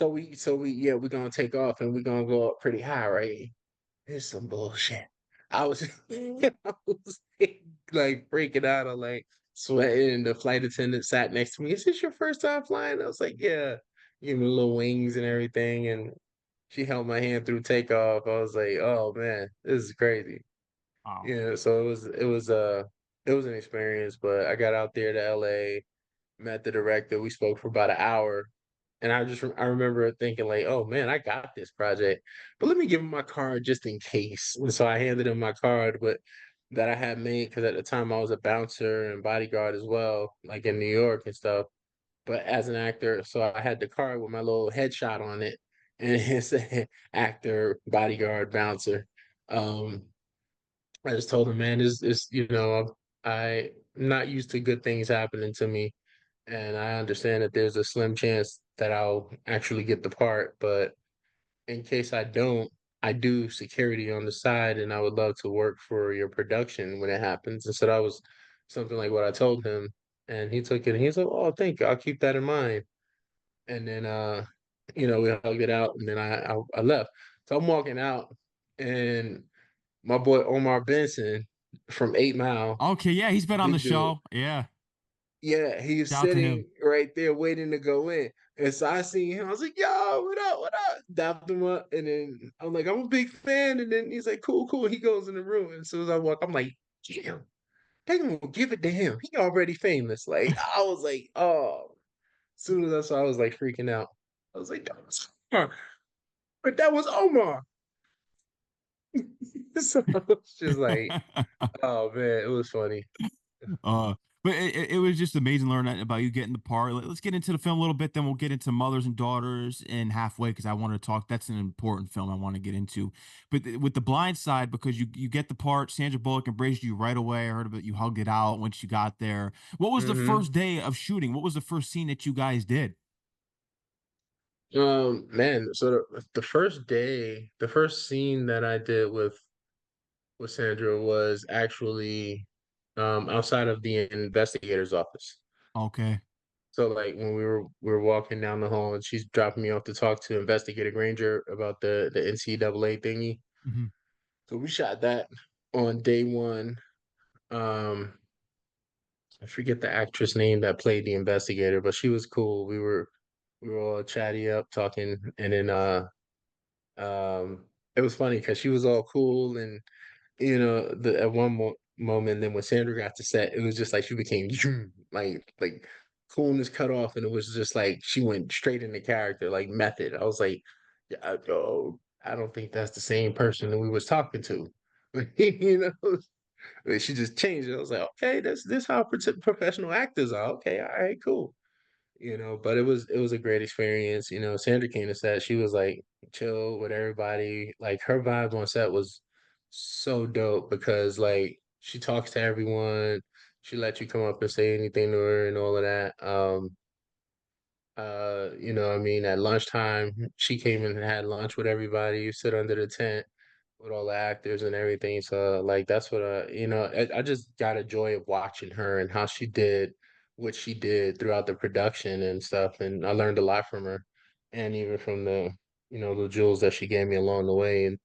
yeah, we're gonna take off and we're gonna go up pretty high, right? It's some bullshit. I was, I was like freaking out. I'm like sweating. And the flight attendant sat next to me. Is this your first time flying? I was like, yeah. Give me little wings and everything. And she held my hand through takeoff. I was like, oh man, this is crazy. Wow. Yeah. So it was an experience. But I got out there to LA, met the director. We spoke for about an hour. And I remember thinking like, oh man, I got this project, but let me give him my card just in case. And so I handed him my card, but that I had made because at the time I was a bouncer and bodyguard as well, like in New York and stuff. But as an actor, so I had the card with my little headshot on it, and it said actor, bodyguard, bouncer. Um, I just told him, man, is I'm not used to good things happening to me, and I understand that there's a slim chance that I'll actually get the part, but in case I don't, I do security on the side, and I would love to work for your production when it happens. And so that was something like what I told him. and he took it and he's like, "Oh, thank you. I'll keep that in mind." And then we hugged it out and then I left. So I'm walking out and my boy Omar Benson from 8 Mile, Okay, yeah, he's been on the big dude. show. Yeah. Yeah, he's Shout out to him. sitting right there waiting to go in. And so I seen him. I was like, "Yo, what up? What up?" Dapped him up, and then I'm like, "I'm a big fan." And then he's like, "Cool, cool." He goes in the room, and as soon as I walk, I'm like, "Damn, they gonna give it to him. He already famous." Like I was like, "Oh." As soon as I saw, I was like freaking out. I was like, "That was Omar," but that was Omar. So I was just like, "Oh man, it was funny." Uh, but it was just amazing learning about you getting the part. Let's get into the film a little bit, then we'll get into mothers and daughters and halfway because I want to talk. That's an important film I want to get into. But with the blind side, because you get the part, Sandra Bullock embraced you right away. I heard about you hugged it out once you got there. What was the Hmm. first day of shooting? What was the first scene that you guys did? Man, so the first day, the first scene that I did with Sandra was actually outside of the investigator's office. Okay. So like when we were walking down the hall and she's dropping me off to talk to Investigator Granger about the NCAA thingy. Mhm. So we shot that on day one. Um, I forget the actress name that played the investigator, but she was cool. We were all chatty up talking, and then it was funny because she was all cool and the at one moment, then when Sandra got to set, it was just like she became like coolness cut off, and it was just like she went straight into character, like method. I was like, yeah, I don't think that's the same person that we was talking to. She just changed it. I was like, okay, this how professional actors are. Okay, all right, cool. But it was a great experience. Sandra came to set. She was like chill with everybody. Like her vibe on set was so dope because like she talks to everyone. She lets you come up and say anything to her and all of that. I mean, at lunchtime, she came and had lunch with everybody. You sit under the tent with all the actors and everything. So, like, that's what I just got a joy of watching her and how she did what she did throughout the production and stuff. And I learned a lot from her, and even from the jewels that she gave me along the way, and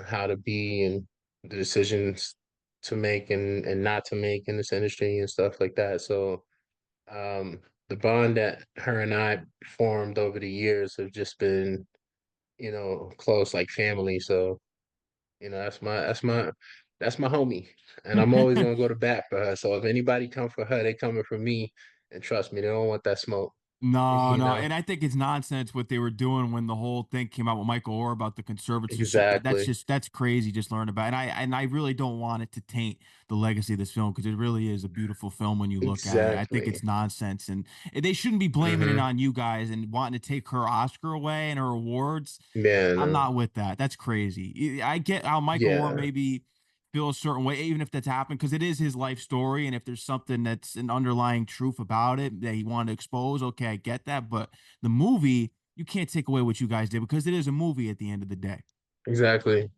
how to be and the decisions to make and not to make in this industry and stuff like that. So the bond that her and I formed over the years have just been, close like family. So, that's my homie. And I'm always gonna go to bat for her. So if anybody come for her, they coming for me. And trust me, they don't want that smoke, No, you no, know? and I think it's nonsense what they were doing when the whole thing came out with Michael Oher about the conservatorship. That's Exactly. just that's crazy. Just learn about, and I really don't want it to taint the legacy of this film because it really is a beautiful film when you look at it. I think Exactly. it's nonsense, and they shouldn't be blaming it Hmm. on you guys and wanting to take her Oscar away and her awards. Yeah, I'm no. not with that. That's crazy. I get how Michael Oher Yeah, maybe feel a certain way, even if that's happened, because it is his life story. And if there's something that's an underlying truth about it that he wanted to expose, okay, I get that. But the movie, you can't take away what you guys did because it is a movie at the end of the day. exactly.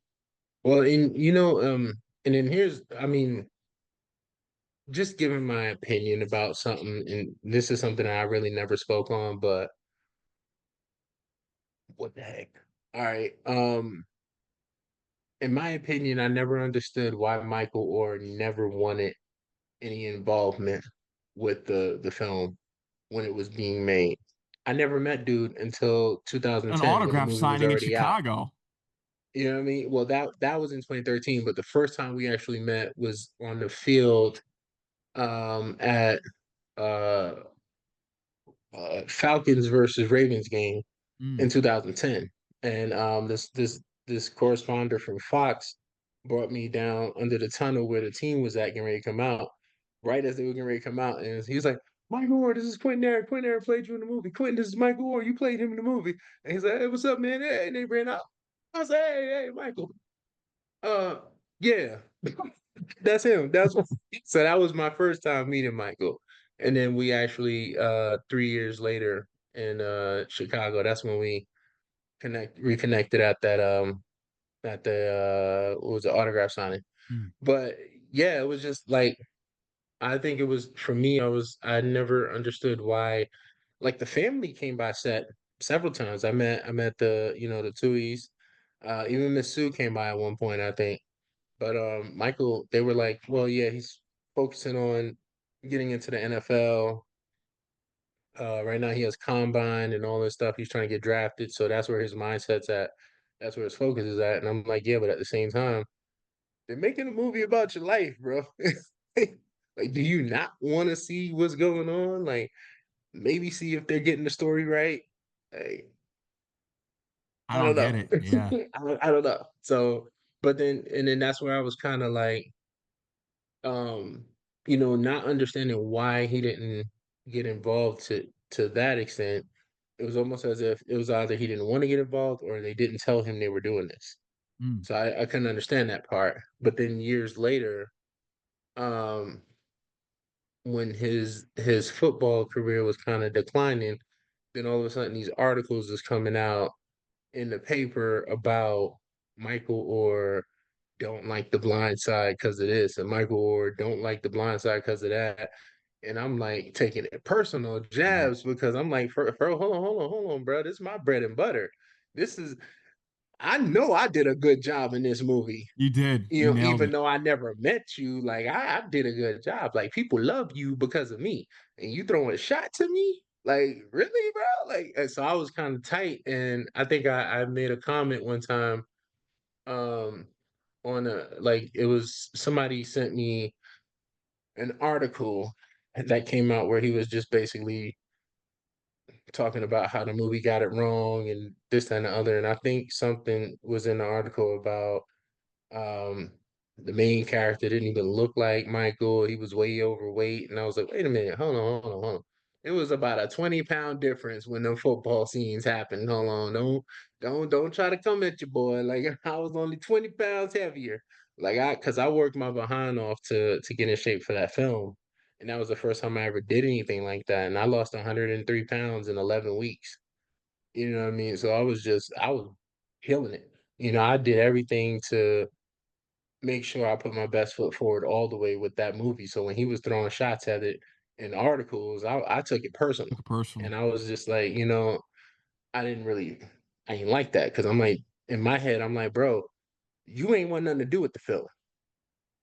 Well, and then I mean, just giving my opinion about something, and this is something I really never spoke on, but what the heck? All right. In my opinion, I never understood why Michael Orr never wanted any involvement with the film when it was being made. I never met dude until An 2010 when the autograph movie was signing in already out. Chicago. You know what I mean? Well, that was in 2013, but the first time we actually met was on the field at uh, Falcons versus Ravens game Mm. in 2010. And this correspondent from Fox brought me down under the tunnel where the team was at getting ready to come out, right as they were getting ready to come out. And he's like, Michael Oher, this is Quinton Aaron. Quinton Aaron played you in the movie. Quinton, this is Michael Oher. You played him in the movie. And he's like, hey, what's up, man? Hey, and they ran out. I was like, hey, Michael. Uh, yeah, that's him. So that was my first time meeting Michael. And then we actually 3 years later in Chicago, that's when we reconnected at the what was the autograph signing. Mm. But yeah, it was just like I think it was for me, I never understood why like the family came by set several times. I met the Tuohys. Even Miss Sue came by at one point, I think. But Michael, they were like, well, yeah, he's focusing on getting into the NFL. Right now he has combine and all this stuff. He's trying to get drafted, so that's where his mindset's at. That's where his focus is at. And I'm like, yeah, but at the same time, they're making a movie about your life, bro. Like, do you not want to see what's going on? Like, maybe see if they're getting the story right. Like, I I don't don't get know. it. Yeah. I don't know. So, but then that's where I was kind of like, um, not understanding why he didn't get involved to that extent. It was almost as if it was either he didn't want to get involved or they didn't tell him they were doing this. Mm, So I couldn't understand that part. But then years later, um, when his football career was kind of declining, then all of a sudden these articles is coming out in the paper about Michael Oher don't like The Blind Side because of this, and Michael Oher don't like The Blind Side because of that. And I'm like taking it personal right. jabs because I'm like, hold on, bro. This is my bread and butter. This is I know I did a good job in this movie. You did. You nailed Even it. though I never met you, like I did a good job. Like people love you because of me, and you throwing a shot to me, like really, bro. Like, and so I was kind of tight, and I think I made a comment one time, um, on a like it was somebody sent me an article that came out where he was just basically talking about how the movie got it wrong and this that, and the other, and I think something was in the article about Um, the main character didn't even look like Michael. He was way overweight. And I was like, wait a minute, hold on. It was about a 20-pound difference when the football scenes happened. Hold on, don't try to come at your boy. Like I was only 20 pounds heavier. Like cause I worked my behind off to get in shape for that film. And that was the first time I ever did anything like that. And I lost 103 pounds in 11 weeks. You know what I mean? So I was killing it. I did everything to make sure I put my best foot forward all the way with that movie. So when he was throwing shots at it in articles, I took it personal. Took it personal. And I was just like, I didn't really I didn't like that because I'm like in my head, I'm like, bro, you ain't want nothing to do with the film.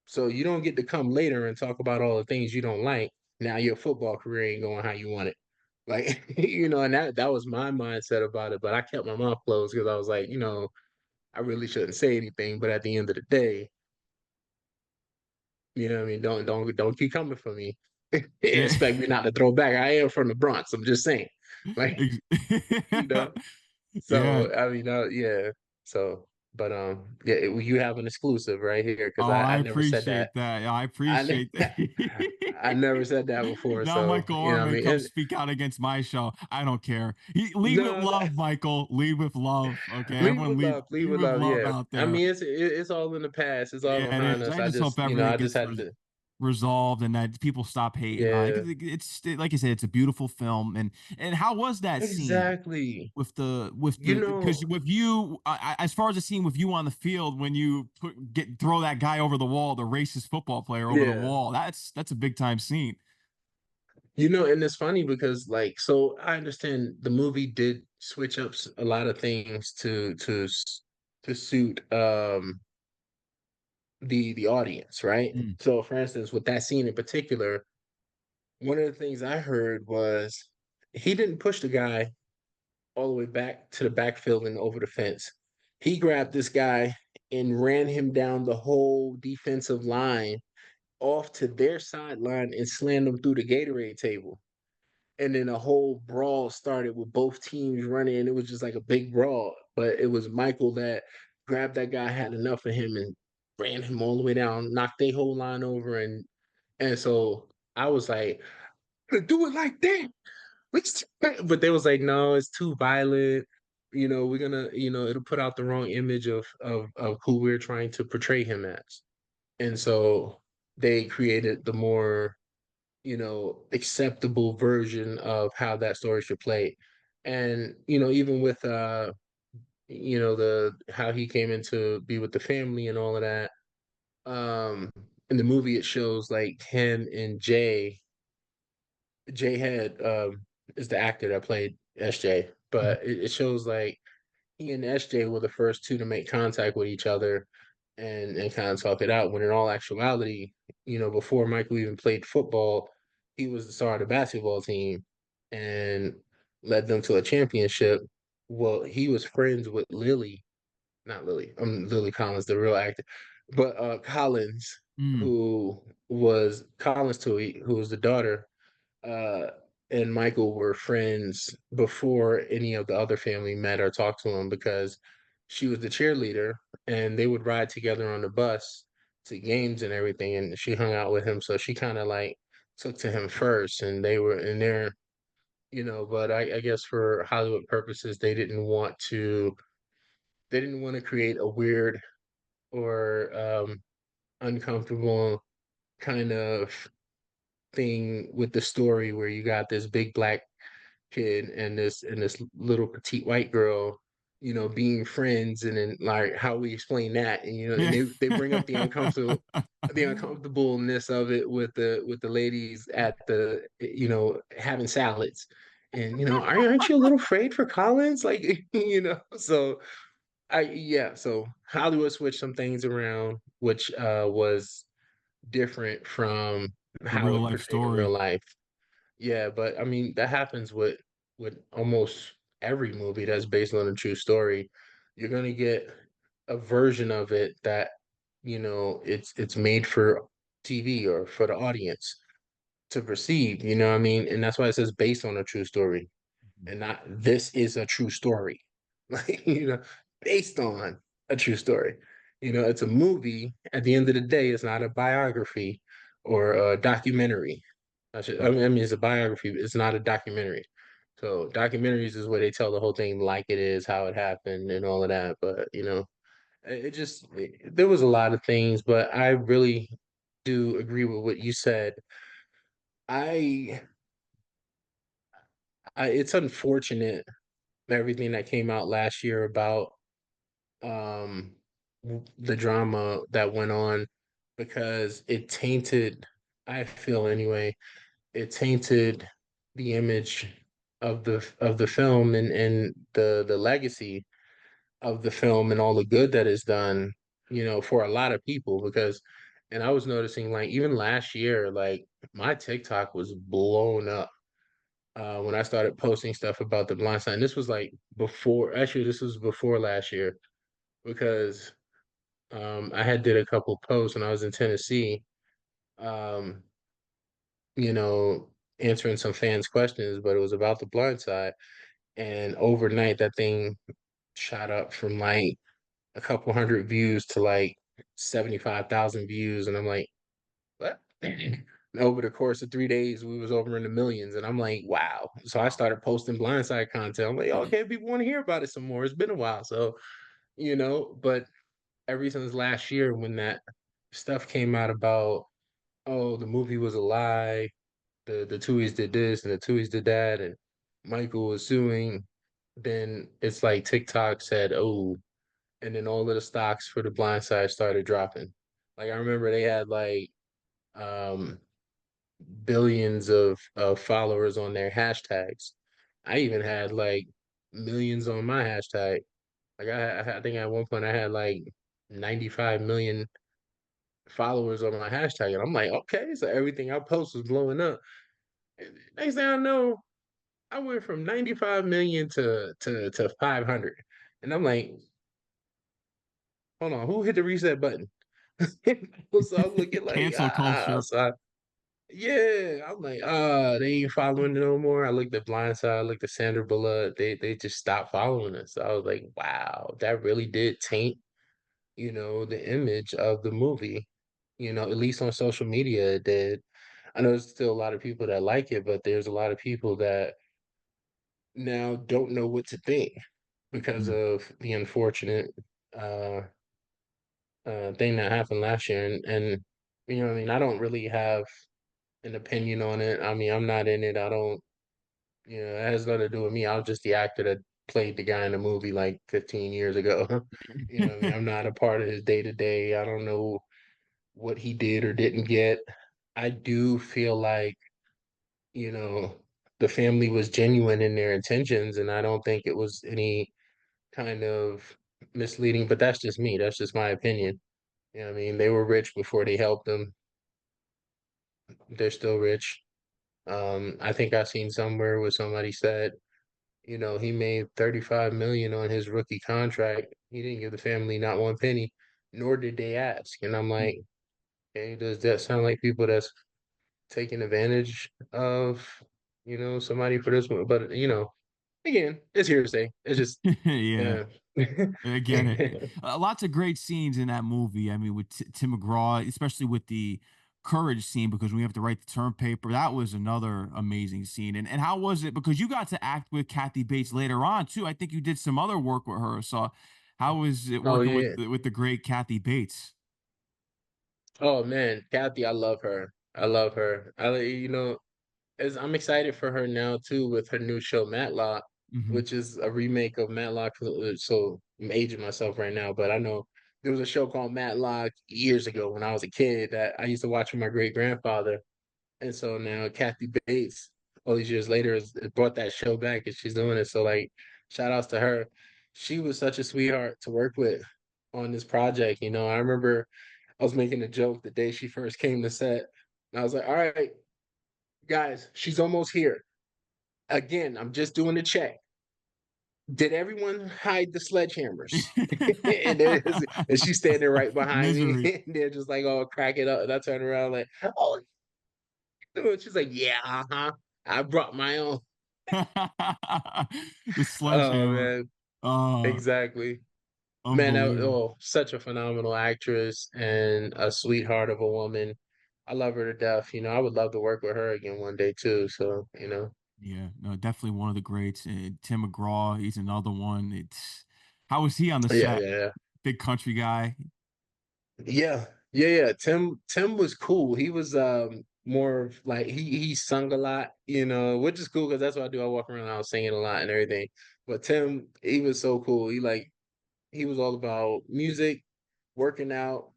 So you don't get to come later and talk about all the things you don't like. Now your football career ain't going how you want it. Like, and that was my mindset about it. But I kept my mouth closed because I was like, I really shouldn't say anything. But at the end of the day, you know what I mean? Don't keep coming for me. Yeah. Expect me not to throw back. I am from the Bronx. I'm just saying. Like, Ex- you know. yeah. So I mean, yeah. So, but yeah, you have an exclusive right here because Oh, I I never said that. appreciate that. Yeah, I I appreciate that. I never said that before. Now So Michael you know what I Orman mean. come And speak out against my show. I don't care. Lead with no, love, Michael. Lead with love. Okay, leave everyone with lead love. Leave lead with with love. love Yeah. out I there. mean, it's all in the past. It's all Yeah, it behind is. us. I just hope I everything just gets had to. resolved and that people stop hating on it. Yeah. 'Cause like I said, it's a beautiful film. And how was that scene Exactly. with You because know. with you, as far as the scene with you on the field when you throw that guy over the wall, the racist football player over the Yeah. wall, that's a big time scene. And it's funny because so I understand the movie did switch up a lot of things to suit the audience, right? Mm, So for instance, with that scene in particular, one of the things I heard was he didn't push the guy all the way back to the backfield and over the fence. He grabbed this guy and ran him down the whole defensive line off to their sideline and slammed him through the Gatorade table. And then a whole brawl started with both teams running, and it was just like a big brawl. But it was Michael that grabbed that guy, had enough of him, and ran him all the way down, knocked their whole line over, and so I was like, do it like that. But they was like, no, it's too violent. We're gonna, it'll put out the wrong image of who we're trying to portray him as. And so they created the more acceptable version of how that story should play. And, even with the how he came in to be with the family and all of that, um, in the movie, it shows, like, him and Jay. Jay had, is the actor that played SJ, Mhm. but it shows, like, he and SJ were the first 2 to make contact with each other and kinda talk it out, when in all actuality, before Michael even played football, he was the star of the basketball team and led them to a championship. Well, he was friends with Lily, not Lily, Lily Collins, the real actor, but, Collins, Mm. who was Collins Tuohy, who was the daughter, uh, and Michael were friends before any of the other family met or talked to him because she was the cheerleader and they would ride together on the bus to games and everything. And she hung out with him. So she kind of like took to him first and they were in there, but I guess for Hollywood purposes, they didn't want to create a weird or uncomfortable kind of thing with the story where you got this big black kid and this little petite white girl, being friends, and then like how we explain that, and and Yeah. they bring up the uncomfortableness of it with the ladies at the having salads, and aren't you a little afraid for Collins, like so so Hollywood switched some things around, which was different from The how real it life portrayed in real story. life. Yeah, but I mean, that happens with almost every movie that's based on a true story. You're gonna get a version of it that, it's made for TV or for the audience to perceive, you know what I mean? And that's why it says based on a true story Mhm. and not this is a true story. Like, based on a true story. It's a movie. At the end of the day, it's not a biography or a documentary. I mean, it's a biography, but it's not a documentary. So documentaries is where they tell the whole thing like it is, how it happened, and all of that. But there was a lot of things, but I really do agree with what you said. I, it's unfortunate everything that came out last year about um the drama that went on because it tainted, I feel anyway, it tainted the image of the film and the legacy of the film and all the good that is done, for a lot of people because and I was noticing like even last year, like my TikTok was blown up when I started posting stuff about the blind side. And this was like before, actually, this was before last year because I had did a couple posts when I was in Tennessee, um, you know, answering some fans' questions, but it was about the blind side. And overnight, that thing shot up from like a couple hundred views to like 75,000 views. And I'm like, what? And over the course of 3 days, we was over in the millions. And I'm like, wow. So I Wow. started posting blindside content. I'm like, okay, people want to hear about it some more. It's been a while. So, but ever since last year when that stuff came out about, oh, the movie was a lie, the Tuohys did this and the Tuohys did that, and Michael was suing, then it's like TikTok said, oh, and then all of the stocks for the blind side started dropping. Like I remember they had like um billions of followers on their hashtags. I even had like millions on my hashtag. Like I think at one point I had like 95 million followers on my hashtag, and I'm like, okay, so everything I post was blowing up. And next thing I know, I went from 95 million to 500, and I'm like, hold on, who hit the reset button? So I'm looking like, Cancel culture. yeah, I'm like, they ain't following it no more. I looked at Blindside, I looked at Sandra Bullock, they just stopped following us. So I was like, wow, that really did taint, the image of the movie. At least on social media it did. I know there's still a lot of people that like it, but there's a lot of people that now don't know what to think because Mm. of the unfortunate uh thing that happened last year. And what I mean, I don't really have an opinion on it. I mean, I'm not in it. I don't, it has nothing to do with me. I was just the actor that played the guy in the movie like 15 years ago. What I mean? I'm not a part of his day to day. I don't know what he did or didn't get. I do feel like, you know, the family was genuine in their intentions, and I don't think it was any kind of misleading, but that's just me. That's just my opinion. You know what I mean? They were rich before they helped them. They're still rich. I think I seen somewhere where somebody said, you know, he made 35 million on his rookie contract. He didn't give the family not one penny, nor did they ask. And I'm like, okay, does that sound like people that's taking advantage of, you know, somebody for this one? But you know, again, it's hearsay. It's just Yeah. yeah. I get it. Lots of great scenes in that movie. I mean, with Tim McGraw, especially with the courage scene, because we have to write the term paper. That was another amazing scene. And how was it? Because you got to act with Kathy Bates later on too. I think you did some other work with her. So, how was it Oh working yeah. with the great Kathy Bates? Oh man, Kathy, I love her. I love her. You know, as I'm excited for her now too with her new show Matlock, Hmm. which is a remake of Matlock. So I'm aging myself right now, but I know there was a show called Matlock years ago when I was a kid that I used to watch with my great grandfather, and so now Kathy Bates, all these years later, has brought that show back, and she's doing it. So like, shout outs to her. She was such a sweetheart to work with on this project. You know, I remember I was making a joke the day she first came to set. And I was like, all right, guys, she's almost here. Again, I'm just doing the check. Did everyone hide the sledgehammers? And she's standing right behind me, Misery. and they're just like, oh, crack it up. And I turn around like, oh, and she's like, yeah, uh-huh. I brought my own. The Oh sledgehammer. man, Oh, exactly. Man, unbelievable. oh, such a phenomenal actress and a sweetheart of a woman. I love her to death. You know, I would love to work with her again one day too. So, you know, Yeah, no, definitely one of the greats. Tim McGraw, he's another one. It's how was he on the yeah, set? yeah, yeah. Big country guy. Yeah, yeah, yeah. Tim was cool. He was more of like he sung a lot, you know, which is cool because that's what I do. I walk around, I was singing a lot and everything. But Tim, he was so cool. He was all about music, working out,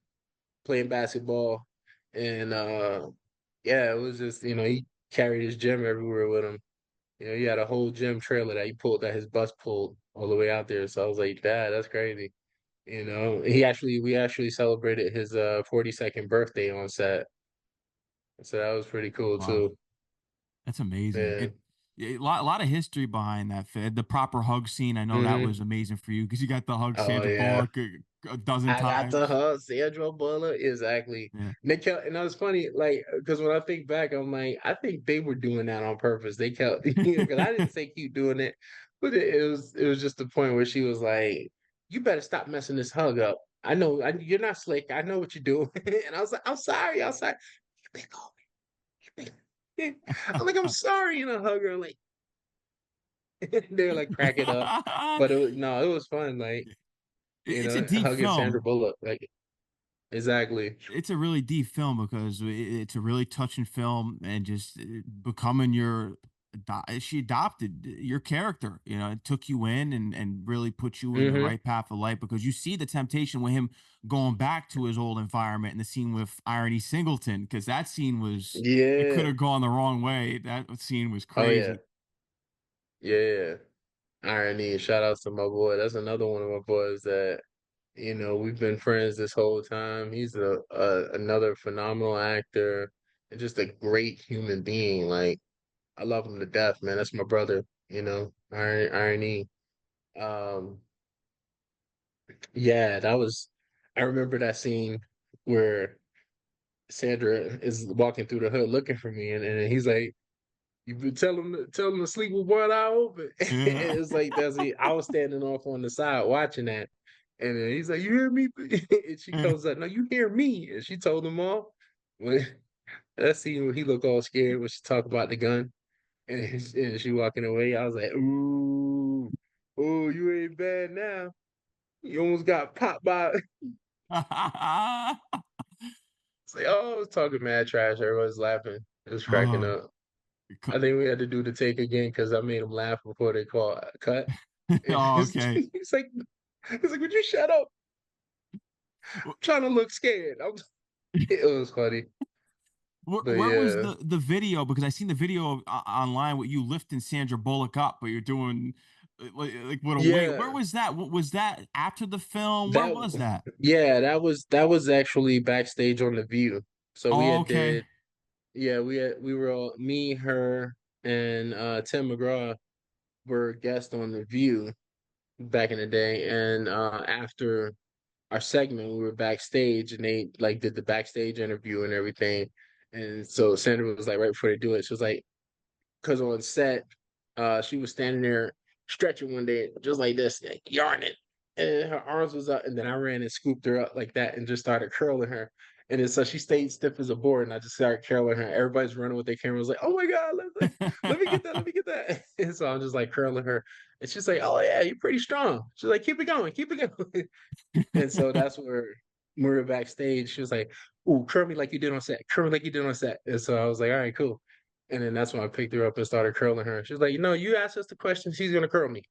playing basketball, and yeah, it was just, you know, he carried his gym everywhere with him. You know, he had a whole gym trailer that he pulled that his bus pulled all the way out there. So I was like, Dad, that's crazy. You know, we actually celebrated his 42nd birthday on set. So that was pretty cool Wow, too. that's amazing. Yeah. A lot of history behind that. The proper hug scene. I know that was Hmm. amazing for you because you got the hug Oh Sandra yeah. Bullock a dozen I got to times. hug Sandra Bullock. Exactly. Yeah. They kept, and that was funny, like, because when I think back, I'm like, I think they were doing that on purpose. They kept, you know, because I didn't say keep doing it, but it was just the point where she was like, "You better stop messing this hug up. I know you're not slick. I know what you're doing." And I was like, "I'm sorry. I'm sorry." You been calling me. You been- I'm like, "I'm sorry," and I hug her like they're like cracking up, but it was no, it was fun. Like you It's a know, deep hugging Sandra film. Bullock. Like exactly. It's a really deep film because it's a really touching film and just becoming she adopted your character, you know, it took you in and really put you in the Hmm. right path of life because you see the temptation with him going back to his old environment and the scene with Irony Singleton because that scene was it could Yeah. have gone the wrong way. That scene was Oh yeah. crazy. Yeah. Irony. Shout outs to my boy. That's another one of my boys that, you know, we've been friends this whole time. He's another phenomenal actor and just a great human being. Like I love him to death, man. That's my brother, you know, Irony. Um, yeah, that was I remember that scene where Sandra is walking through the hood looking for me and he's like you been tell him to sleep with one eye open. Yeah. It's like I was standing off on the side watching that. And then he's like, "You hear me?" And she comes up, "No, you hear me." And she told them all. When that scene when he looked all scared when she talked about the gun and she walking away, I was like, "Ooh, oh, you ain't bad now. You almost got popped by." It's like, oh, I was talking mad trash. Everybody's laughing. It was cracking Oh, up. I think we had to do the take again because I made him laugh before they call cut. And oh, okay. he's like, "Would you shut up? I'm trying to look scared." It was funny, but Where was yeah, the video? Because I seen the video online with you lifting Sandra Bullock up, but you're doing like what a weight. Where yeah. was that? What was that after the film? Where That was that? yeah, that was actually backstage on The View. So we Oh, had okay. did yeah, we were all me, her, and Tim McGraw were guests on The View back in the day. And after our segment, we were backstage and they like did the backstage interview and everything. And so Sandra was like right before they do it, she was like, because on set, she was standing there stretching one day, just like this, like, yarning, and her arms was up, and then I ran and scooped her up like that, and just started curling her. And then so she stayed stiff as a board, and I just started curling her. Everybody's running with their cameras, like, "Oh my god, let me get that, let me get that." And so I'm just like curling her, and she's like, "Oh yeah, you're pretty strong." She's like, "Keep it going, keep it going." And so that's where when we were backstage. She was like, "Ooh, curl me like you did on set. Curl me like you did on set." And so I was like, "All right, cool." And then that's when I picked her up and started curling her. She was like, you asked us the question, she's gonna curl me."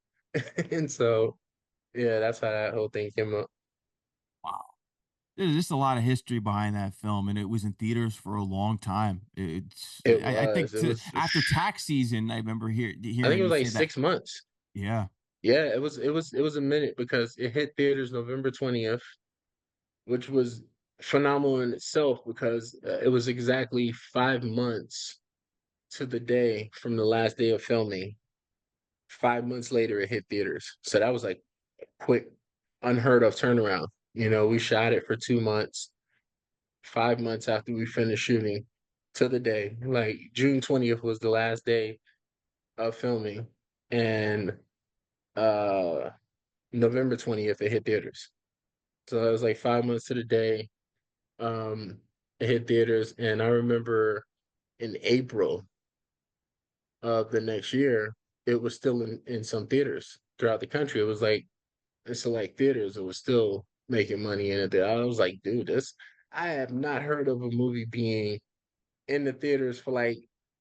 And so yeah, that's how that whole thing came up. Wow. There's just a lot of history behind that film, and it was in theaters for a long time. It I think was. It was after tax season, I remember I think hearing it you was like say that. 6 months. Yeah. Yeah, it was a minute because it hit theaters November 20th, which was phenomenal in itself because it was exactly 5 months to the day from the last day of filming. 5 months later, it hit theaters. So that was like a quick, unheard of turnaround. We shot it for 2 months, 5 months after we finished shooting to the day. Like June 20th was the last day of filming. And uh November 20th, it hit theaters. So it was like 5 months to the day. Um, it hit theaters. And I remember in April of the next year, it was still in some theaters throughout the country. It was like in select theaters, it was still making money in it. I was like, dude, I have not heard of a movie being in the theaters for like,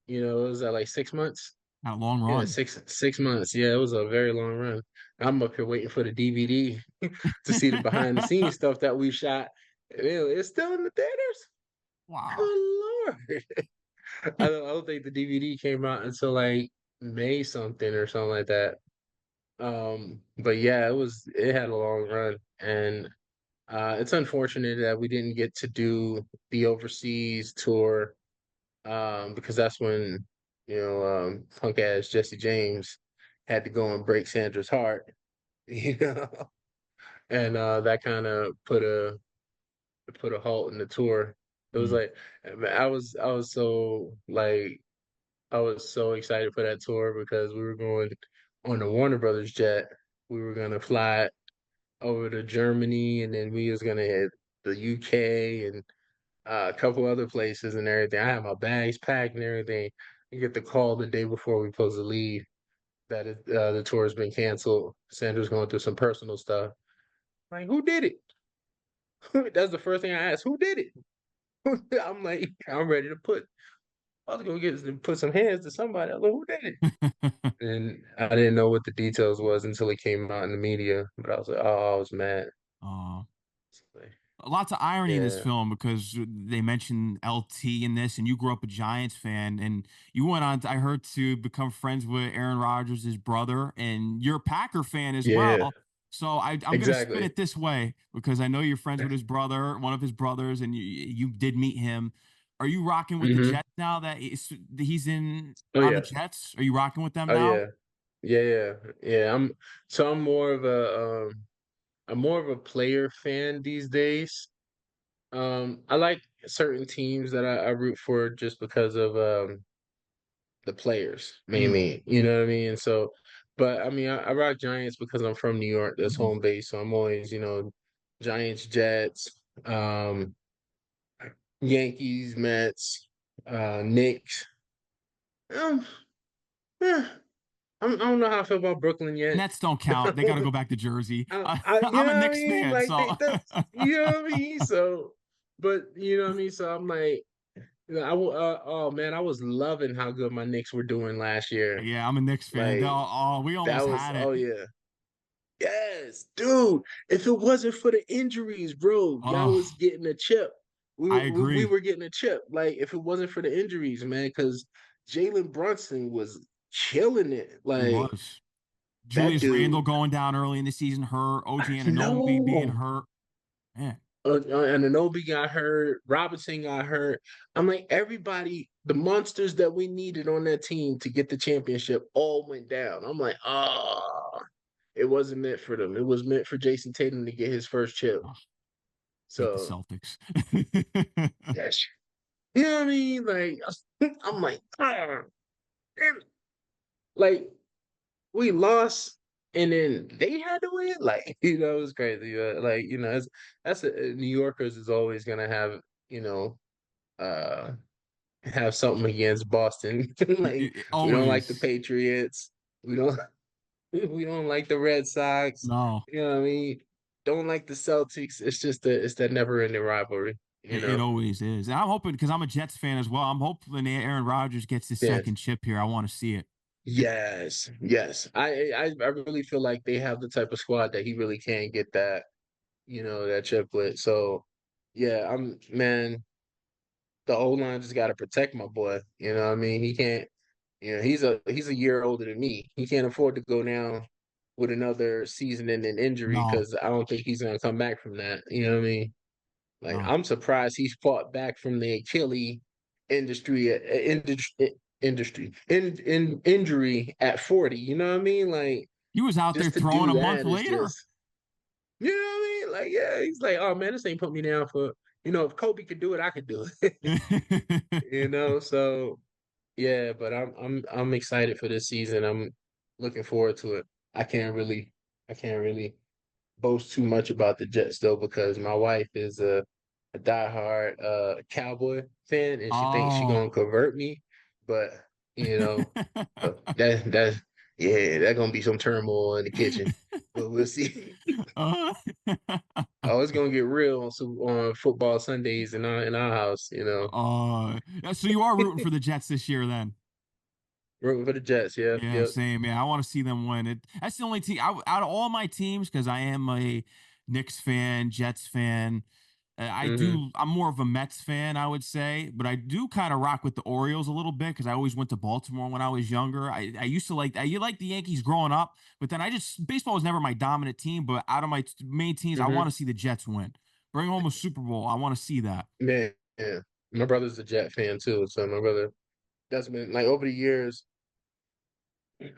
it was like 6 months. Had a long Yeah, run. six months. Yeah, it was a very long run. I'm up here waiting for the DVD to see the behind the scenes stuff that we shot. It's still in the theaters. Wow. Good Lord. I don't think the DVD came out until like May something or something like that. But yeah, it had a long run, and it's unfortunate that we didn't get to do the overseas tour, because that's when punk ass Jesse James had to go and break Sandra's heart, you know, and that kind of put a halt in the tour. It was Mm. like I was so excited for that tour because we were going on the Warner Brothers jet. We were gonna fly over to Germany, and then we was gonna hit the UK and a couple other places and everything. I had my bags packed and everything. I get the call the day before we supposed to leave that the tour has been canceled. Sandra's going through some personal stuff. Like, who did it? That's the first thing I asked. Who did it? I'm like, I'm ready to put. I was gonna put some hands to somebody. I was like, who did it? And I didn't know what the details was until it came out in the media. But I was like, oh, I was mad. uh, Like, Lots of irony in this yeah, film because they mentioned LT in this, and you grew up a Giants fan, and you went on, I heard, to become friends with Aaron Rodgers' brother, and you're a Packer fan as yeah, well. So I'm going to spin exactly. it this way because I know you're friends with his brother, one of his brothers, and you did meet him. Are you rocking with the Hmm. Jets now that he's in Oh on the yeah, Jets? Are you rocking with them oh now? yeah, yeah, yeah, yeah. I'm more of a player fan these days. I like certain teams that I root for just because of the players Mm, mainly. You know what I mean? And so, but I mean, I rock Giants because I'm from New York. That's mhm. home base, so I'm always Giants, Jets, um, Yankees, Mets, Knicks. Um, eh, I don't know how I feel about Brooklyn yet. Nets don't count. They got to go back to Jersey. You I'm a know what I Knicks mean? fan, Like so that's you know what I mean. So, but you know what I mean. So I'm like, oh man, I was loving how good my Knicks were doing last year. yeah, I'm a Knicks fan. Like We that almost was, had it. oh yeah, yes, dude. If it wasn't for the injuries, bro, y'all Oh, was getting a chip. I We agree. were getting a chip. Like if it wasn't for the injuries, man, because Jalen Brunson was killing it. He Like was. that Julius Randle dude. going down early in the season, hurt. OG Anunoby being No. hurt. Man, Ananobi got hurt. Robinson got hurt. I'm like, everybody, the monsters that we needed on that team to get the championship all went down. I'm like, it wasn't meant for them. It was meant for Jason Tatum to get his first chip. oh, hate the So, Celtics. yes. You know what I mean? Like, I'm like, damn it. Like, we lost and then they had to win. Like, it was crazy. Like, New Yorkers is always gonna have, you know, uh have something against Boston. Like we don't like the Always. Patriots. We don't we don't like the Red Sox. No, You know what I mean? Don't like the Celtics. It's just it's that never ending rivalry, you it know? always is. And I'm hoping because I'm a Jets fan as well. I'm hoping Aaron Rodgers gets his Yes. second chip here. I want to see it. Yes. Yes. I really feel like they have the type of squad that he really can get that, that triplet. So yeah, I'm man, the O line just gotta protect my boy. You know what I mean? He can't. He's a year older than me. He can't afford to go down with another season and an injury No, because I don't think he's gonna come back from that. You know what I mean? Like no. I'm surprised he's fought back from the Achilles industry injury at 40. You know what I mean? Like He was out there just to throwing do a month that is later. just you know what I mean? Like yeah, he's like, oh man, this ain't put me down for if Kobe could do it, I could do it. So yeah, but I'm excited for this season. I'm looking forward to it. I can't really boast too much about the Jets though because my wife is a diehard Cowboy fan and she thinks she Oh. gonna convert me, but you know that yeah, that gonna be some turmoil in the kitchen, but we'll see. Uh, Oh, it's gonna get real on football Sundays in our house. so you are rooting for the Jets this year then? Rooting for the Jets. Yep, Yeah, yep. same. Yeah, I want to see them win. That's the only team out of all my teams because I am a Knicks fan, Jets fan. Hmm. I'm more of a Mets fan, I would say, but I do kind of rock with the Orioles a little bit because I always went to Baltimore when I was younger. I used to you like the Yankees growing up, but then baseball was never my dominant team. But out of my main teams, I want Hmm. to see the Jets win, bring home a Super Bowl. I want to see that. Man, yeah. My brother's a Jet fan too. So my brother that's been like over the years,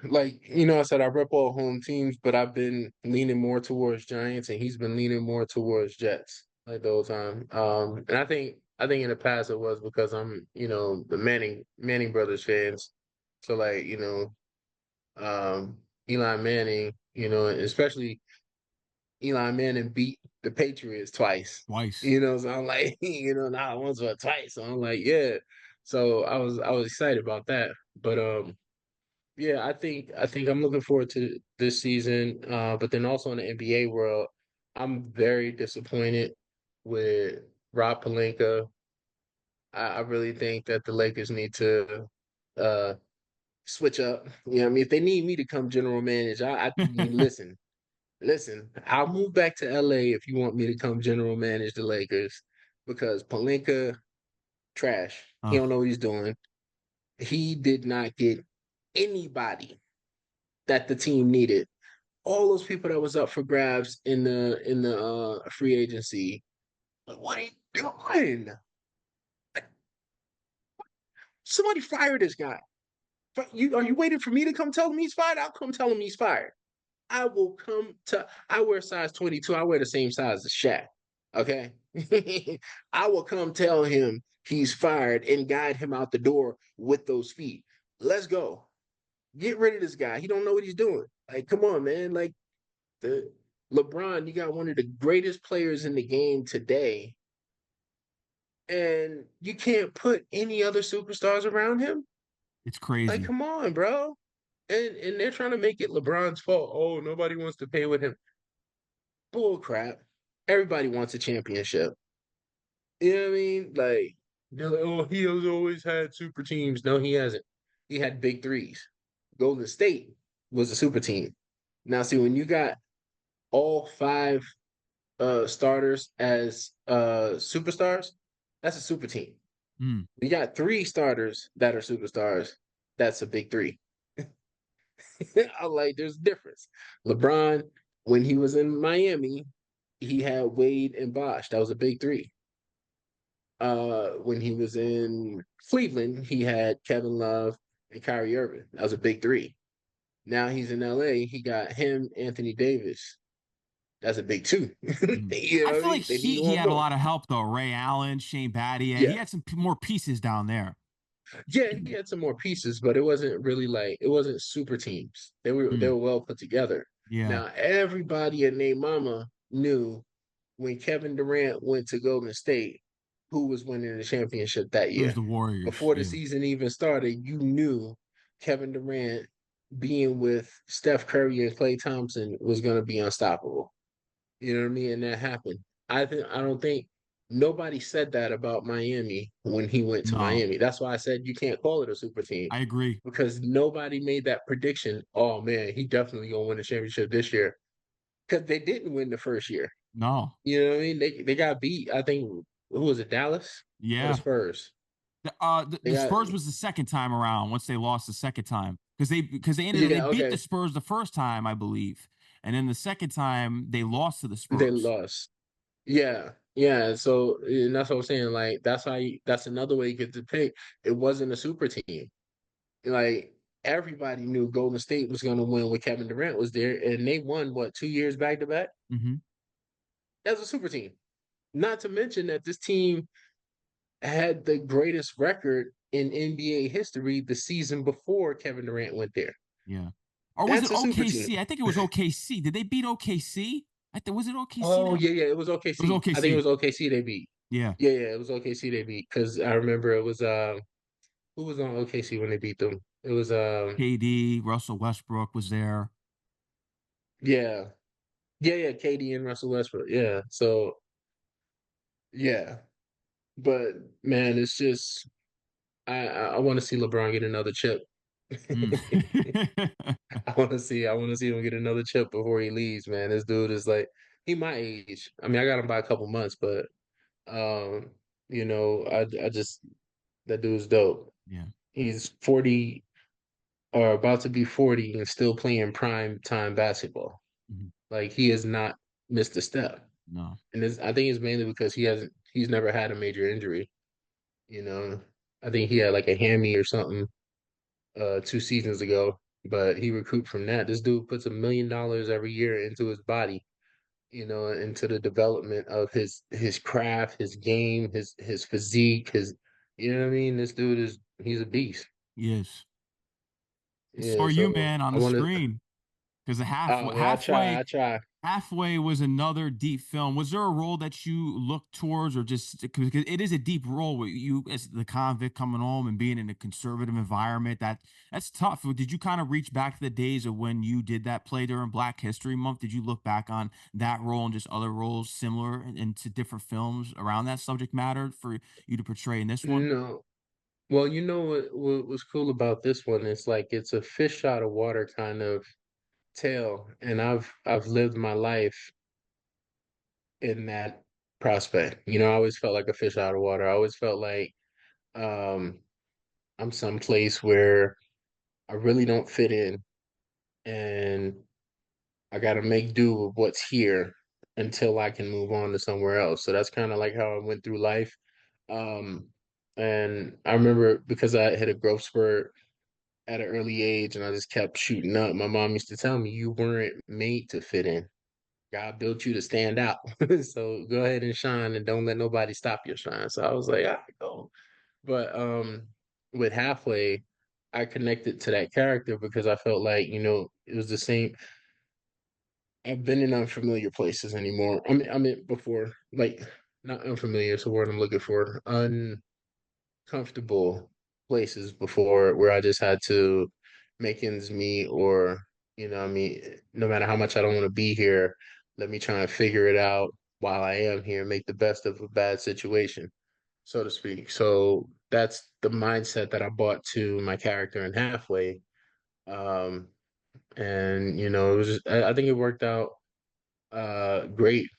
like I said I rep all home teams, but I've been leaning more towards Giants and he's been leaning more towards Jets like the whole time. And I think in the past it was because I'm, the Manning brothers fans. So like, Eli Manning, especially Eli Manning beat the Patriots twice. Twice. So I'm like, not once but twice. So I'm like, yeah. So I was excited about that. But yeah, I think I'm looking forward to this season. But then also in the NBA world, I'm very disappointed with Rob Pelinka. I really think that the Lakers need to uh switch up. You know what I mean? If they need me to come general manager, I mean listen. Listen, I'll move back to LA if you want me to come general manage the Lakers because Palinka trash. He Oh, don't know what he's doing. He did not get anybody that the team needed. All those people that was up for grabs in the free agency. Like, what are you doing? Somebody fire this guy. Are you waiting for me to come tell him he's fired? I'll come tell him he's fired. I will come to. I wear size 22. I wear the same size as Shaq. Okay, I will come tell him he's fired and guide him out the door with those feet. Let's go. Get rid of this guy. He don't know what he's doing. Like, come on, man. Like the LeBron, you got one of the greatest players in the game today, and you can't put any other superstars around him. it's Like, crazy. come on, bro. And they're trying to make it LeBron's fault. Oh, nobody wants to pay with him. Bull crap. Everybody wants a championship. You know what I mean? Like, they're like, oh, he has always had super teams. No, he hasn't. He had big threes. Golden State was a super team. Now, see, when you got all five starters as superstars, That's a super team. Mm, We got three starters that are superstars. That's a big three. I like there's a difference. LeBron, when he was in Miami, he had Wade and Bosh. That was a big three. When he was in Cleveland, he had Kevin Love and Kyrie Irving. That was a big three. Now he's in LA, he got him, Anthony Davis. That's a big two. mm. You I know what I feel like mean? They need he one had a more. lot of help though. Ray Allen, Shane Battier. He Yeah. had some more pieces down there. Yeah, he had some more pieces, but it wasn't really like it wasn't super teams. They Mm, were well put together. yeah, Now everybody and their mama knew when Kevin Durant went to Golden State, who was winning the championship that it was year. the Warriors. Before the Yeah, season even started, you knew Kevin Durant being with Steph Curry and Klay Thompson was going to be unstoppable. You know what I mean? And that happened. I don't think nobody said that about Miami when he went to no, Miami. That's why I said you can't call it a super team I agree. because nobody made that prediction. Oh man, he definitely gonna win the championship this year because they didn't win the first year. No, You know what I mean? They got beat. I think who was it? Dallas or the yeah. Spurs? The They got Spurs was the second time around once they lost the second time they yeah. beat the Okay, Spurs the first time I believe, and then the second time they lost to the they Spurs. lost. Yeah, yeah. So and that's what I'm saying. Like that's another way you could depict. It wasn't a super team. Like everybody knew Golden State was going to win when Kevin Durant was there, and they won what 2 years back to back. Hmm. That's a super team. Not to mention that this team had the greatest record in NBA history the season before Kevin Durant went there. Yeah, or was it That's a super team. OKC? I think it was OKC. Did they beat OKC? I think was it OKC Oh that yeah, yeah. It was it was OKC. I think it OKC. was OKC they beat. Yeah, Yeah, yeah. It was OKC they beat because I remember it was who was on OKC when they beat them. It was KD, Russell Westbrook was there. yeah, yeah, yeah. KD and Russell Westbrook. Yeah. So yeah, but man, it's just I want to see LeBron get another chip. Mm. I want to see him get another chip before he leaves, man. This dude is like he my age. I mean, I got him by a couple months, but um, I just that dude's dope. Yeah. He's 40 or about to be 40 and still playing prime time basketball. Mhm. Like he has not missed a step. No. And I think it's mainly because he's never had a major injury, you know. I think he had like a hammy or something 2 seasons ago, but he recouped from that. This dude puts $1 million every year into his body, into the development of his craft, his game, his physique, you know what I mean? This dude he's a beast. Yes. And so Yeah, are you, so man, on I the want to. screen. Because the Oh man, I try. halfway was another deep film. Was there a role that you looked towards, or just because it is a deep role with you as the convict coming home and being in a conservative environment? That's tough. Did you kind of reach back to the days of when you did that play during Black History Month? Did you look back on that role and just other roles similar into different films around that subject matter for you to portray in this one? No, well, you know what was cool about this one? It's like it's a fish out of water kind of tale, and I've lived my life in that prospect. I always felt like a fish out of water. I always felt like um, I'm someplace where I really don't fit in, and I got to make do with what's here until I can move on to somewhere else. So that's kind of like how I went through life. Um, and I remember because I had a growth spurt at an early age and I just kept shooting up. My mom used to tell me, you weren't made to fit in. God built you to stand out. So go ahead and shine and don't let nobody stop your shine. So I was like, I go. But with Halfway, I connected to that character because I felt like, it was the same. I've been in unfamiliar places anymore. I mean before, like not unfamiliar is the word I'm looking for. Uncomfortable places before where I just had to make ends meet or, I mean, no matter how much I don't want to be here, let me try and figure it out while I am here, make the best of a bad situation, so to speak. So that's the mindset that I brought to my character in Halfway. Um, and it was just, I think it worked out great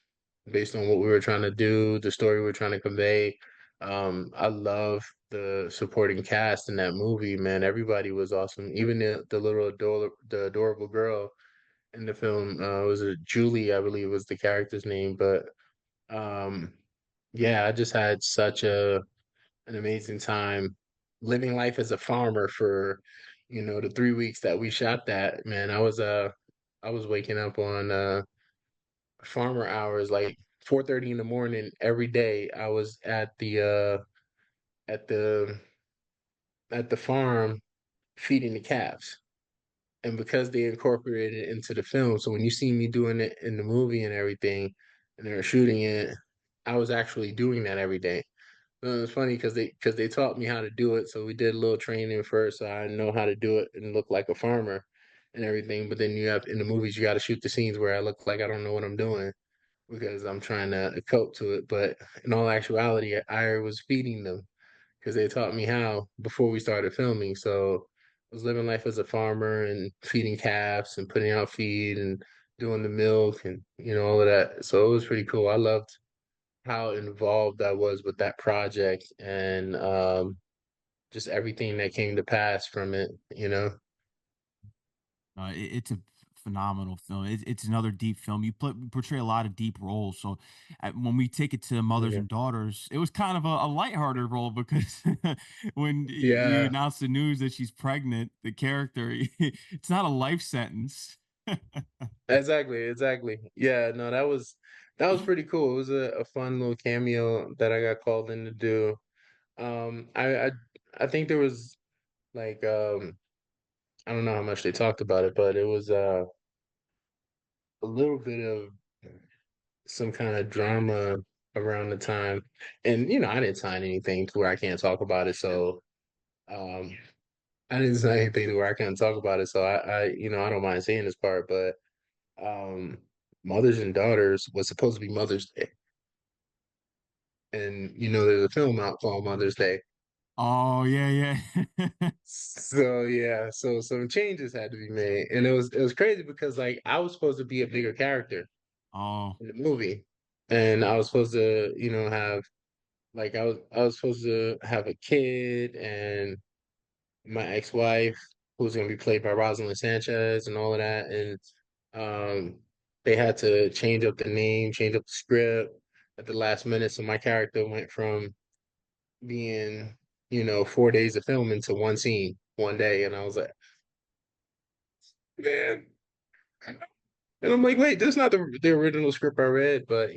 based on what we were trying to do, the story we were trying to convey. I love the supporting cast in that movie, man. Everybody was awesome. Even the little the adorable girl in the film, was it Julie, I believe was the character's name. But um, yeah, I just had such a an amazing time living life as a farmer for, the 3 weeks that we shot that, man. I was waking up on farmer hours, like 4:30 in the morning every day. I was at the at the farm feeding the calves. And because they incorporated it into the film, so when you see me doing it in the movie and everything, and they were shooting it, I was actually doing that every day. It's funny because they taught me how to do it. So we did a little training first, so I know how to do it and look like a farmer and everything. But then you have in the movies, you got to shoot the scenes where I look like I don't know what I'm doing because I'm trying to cope to it. But in all actuality, I was feeding them because they taught me how before we started filming. So I was living life as a farmer and feeding calves and putting out feed and doing the milk and all of that. So it was pretty cool. I loved how involved I was with that project and just everything that came to pass from it. It's a phenomenal film. It's another deep film. Portray a lot of deep roles. So when we take it to mothers Yeah. and daughters, it was kind of a lighthearted role because when you Yeah, announce the news that she's pregnant, the character, it's not a life sentence. exactly, exactly. Yeah, no, that was pretty cool. It was a fun little cameo that I got called in to do. Um, I I, I think there was like I don't know how much they talked about it, but it was a little bit of some kind of drama around the time. And I didn't sign anything to where I can't talk about it, so um I didn't say anything to where I can't talk about it, so I don't mind saying this part, but um, Mothers and Daughters was supposed to be Mother's Day, and there's a film out called Mother's Day. Oh yeah, yeah. So yeah, so some changes had to be made, and it was crazy because like I was supposed to be a bigger character Oh, in the movie, and I was supposed to have like I was supposed to have a kid and my ex-wife, who's gonna be played by Rosalind Sanchez and all of that. And they had to change up the name, change up the script at the last minute. So my character went from being, 4 days of filming to one scene one day. And I was like, man. And I'm like, wait, this is not the original script I read, but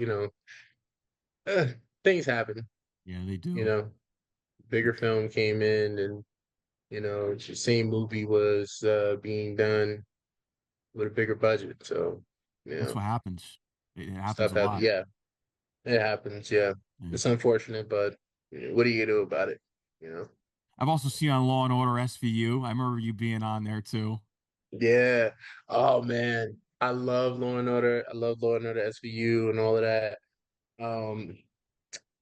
uh, things happen, yeah, they you do. know. Bigger film came in and same movie was being done with a bigger budget. So, That's yeah, what happens. It happens stuff a happens. lot. Yeah, it happens. Yeah, Yeah. it's unfortunate, but what are you gonna do about it? You know? I've also seen on Law and Order SVU. I remember you being on there too. Yeah. Oh man, I love Law and Order. I love Law and Order SVU and all of that. Um,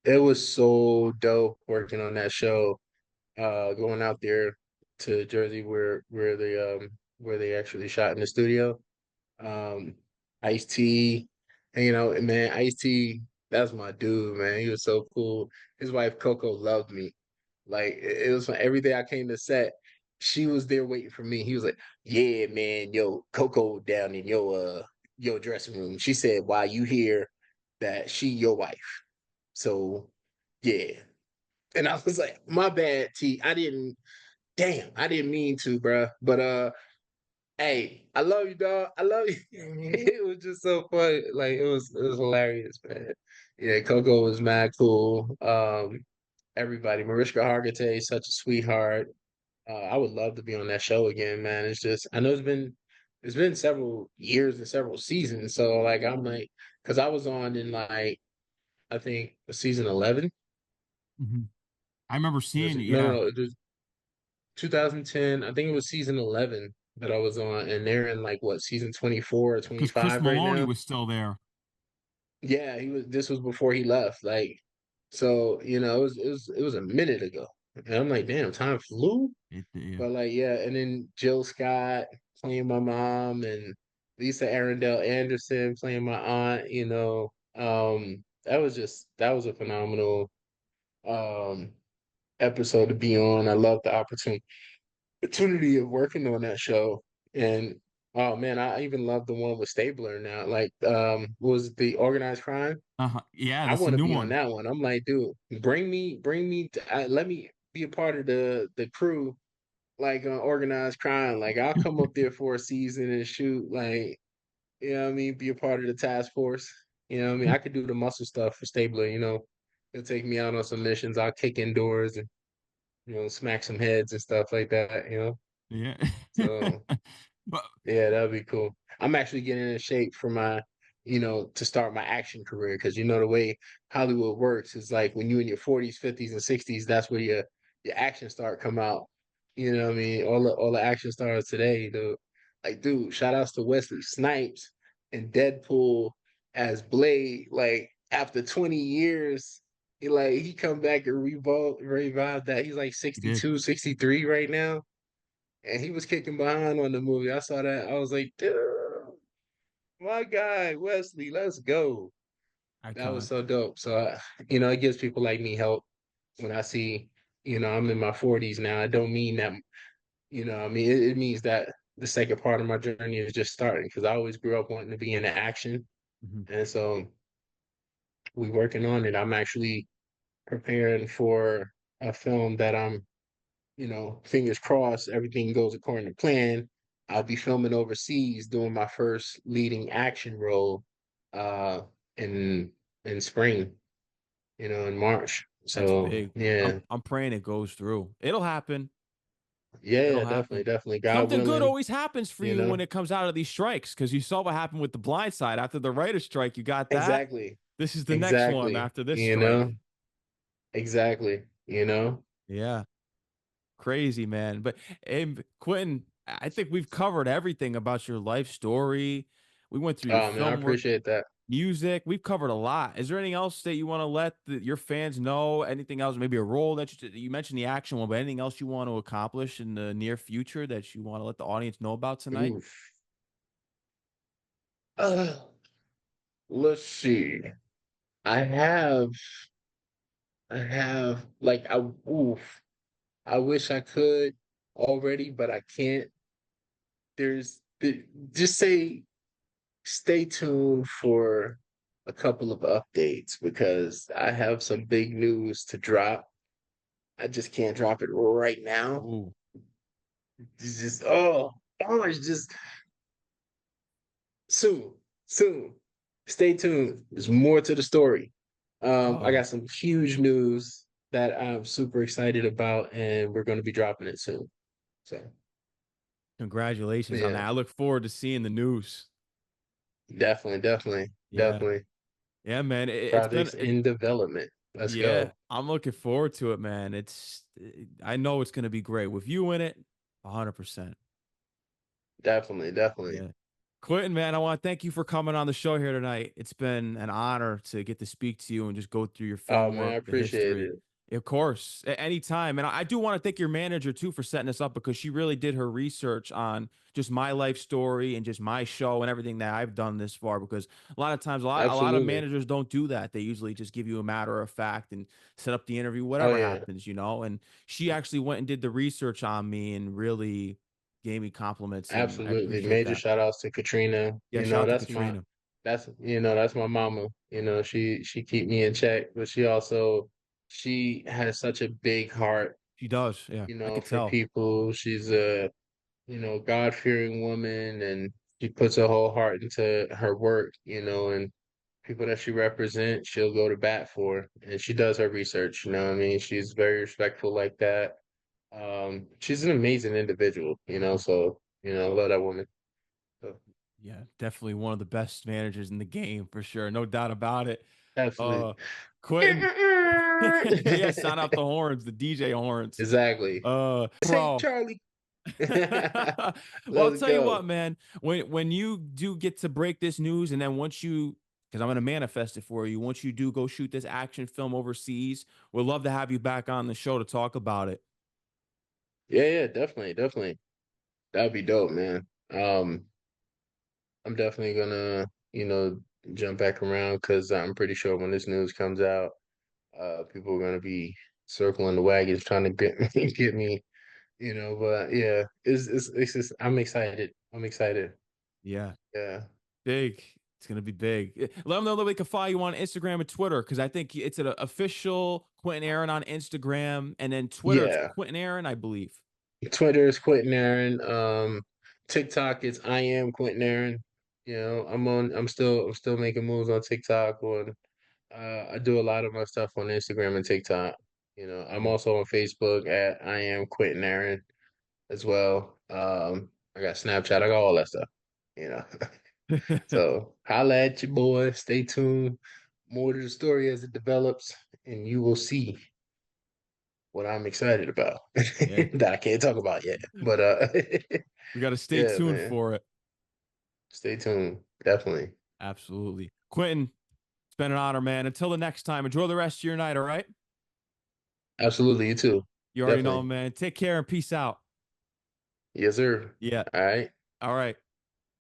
it was so dope working on that show. Going out there to Jersey where they actually shot in the studio. um, Ice T, and and man, Ice T, that's my dude, man. He was so cool. His wife Coco loved me. Like it was from every day I came to set, she was there waiting for me. He was like, "Yeah, man, yo, Coco down in your dressing room. She said, while you here, that she your wife. So yeah." And I was like, "My bad, T. I didn't. Damn, I didn't mean to, bruh. But hey, I love you, dog. I love you." It was just so fun. Like it was hilarious, man. Yeah, Coco was mad cool. Everybody, Mariska Hargitay, such a sweetheart. I would love to be on that show again, man. It's just I know it's been several years and several seasons, so like I'm like, because I was on in like I think season 11. Mhm. I remember seeing, No, no, yeah, no, it was 2010. I think it was season 11 that I was on, and they're in like what season 24 or because Chris 25 right Maloney now. was still there. Yeah, he was. This was before he left. Like, so it was a minute ago, and I'm like, damn, time flew. Yeah. But like, yeah, and then Jill Scott playing my mom, and Lisa Arundel Anderson playing my aunt. That was a phenomenal um episode to be on. I love the opportunity of working on that show. And oh man, I even love the one with Stabler now. Like, was it the organized crime? Uh-huh. Yeah, I that's a want to new be on one. that one. I'm like, dude, let me be a part of the crew, like organized crime. Like, I'll come up there for a season and shoot. Like, you know what I mean? Be a part of the task force. You know what I mean? I could do the muscle stuff for Stabler. He'll take me out on some missions. I'll kick indoors and smack some heads and stuff like that. Yeah. So But yeah, that'd be cool. I'm actually getting in shape for to start my action career because the way Hollywood works is like when you in your 40s, 50s, and 60s, that's where your action start come out. You know what I mean? All the action stars today, dude. Like, dude, shout outs to Wesley Snipes and Deadpool as Blade. Like after 20 years, he come back and revive that. He's like he did. 62, 63 right now and he was kicking behind on the movie. I saw that. I was like, dude, my guy, Wesley, let's go. That was Icon. so dope. So, it gives people like me hope when I see, I'm in my 40s now. I don't mean that, I mean, it means that the second part of my journey is just starting because I always grew up wanting to be into action. Mhm. And so we working on it. I'm actually preparing for a film that I'm fingers crossed, everything goes according to plan. I'll be filming overseas, doing my first leading action role uh in in spring, in March. That's So big. yeah. I'm praying it goes through. It'll happen. Yeah, It'll yeah, definitely, happen. definitely. God Something good willing, always happens for you you when know. it comes out of these strikes, because you saw what happened with The Blind Side. After the writer's strike, you got that. Exactly. This is the next one Exactly. after this strike. Exactly. Yeah. Crazy, man. But Quentin, I think we've covered everything about your life story. We went through your Oh man, I film work, appreciate that. music. We've covered a lot. Is there anything else that you want to let your fans know? Anything else? Maybe a role that you mentioned the action one, but anything else you want to accomplish in the near future that you want to let the audience know about tonight? Oof. Uh, let's see. I have like oof. I wish I could already, but I can't. Just say stay tuned for a couple of updates because I have some big news to drop. I just can't drop it right now. Ooh. It's just it's just soon, soon. Stay tuned. There's more to the story. I Oh, got some huge news that I'm super excited about, and we're going to be dropping it soon. So congratulations on yeah. that. I look forward to seeing the news. Definitely, definitely, Yeah. definitely. Yeah, man. It's been Projects in development. Let's yeah, go. I'm looking forward to it, man. I know it's gonna be great with you in it, 100%. Definitely, definitely. Yeah. Quentin, man, I want to thank you for coming on the show here tonight. It's been an honor to get to speak to you and just go through your Oh film man, I work, the appreciate history. it. Of course, anytime. And I do want to thank your manager too for setting us up because she really did her research on just my life story and just my show and everything that I've done this far. Because a lot of times, a lot of Absolutely. managers don't do that. They usually just give you a matter of fact and set up the interview, Oh whatever yeah, happens, And she actually went and did the research on me and really gave me compliments, and I absolutely. appreciate Major that. shout outs to Katrina. Yeah, shout out to Katrina. That's my mama. She keep me in check, but she has such a big heart, She does. Yeah, I could for tell. people. She's a, God-fearing woman and she puts her whole heart into her work, and people that she represents, she'll go to bat for. And she does her research, you know what I mean? She's very respectful like that. She's an amazing individual, Mhm. so I love that woman. So Yeah, definitely one of the best managers in the game for sure. No doubt about it. absolutely. Uh Quentin. Yeah, sound out the horns, the DJ horns. Exactly. Say Pro. Charlie. Well, I'll Let's tell you go. what, man. When you do get to break this news, and then because I'm gonna manifest it for you, once you do go shoot this action film overseas, we'd love to have you back on the show to talk about it. Yeah, yeah, definitely, definitely. That'd be dope, man. I'm definitely gonna, jump back around because I'm pretty sure when this news comes out, People are gonna be circling the wagons trying to get me, get me, But yeah, it's just I'm excited. I'm excited. Yeah, Yeah, big. It's gonna be big. Let them know that we can follow you on Instagram and Twitter because I think it's an official Quinton Aaron on Instagram, and then Twitter it's yeah. Quinton Aaron, I believe. Twitter is Quinton Aaron. TikTok is I am Quinton Aaron. I'm still making moves on TikTok. I do a lot of my stuff on Instagram and TikTok. I'm Yeah. also on Facebook at I am Quinton Aaron as well. I got Snapchat. I got all that stuff. You know. So holla at your boy. Stay tuned. More to the story as it develops, and you will see what I'm excited about Yeah, that I can't talk about yet. But we got to stay yeah, tuned man. for it. Stay tuned. Definitely. Absolutely, Quinton. It's been an honor, man. Until the next time, enjoy the rest of your night. All right. Absolutely. You too. You already know, Definitely. man. Take care and peace out. Yes, sir. Yeah. All right. All right.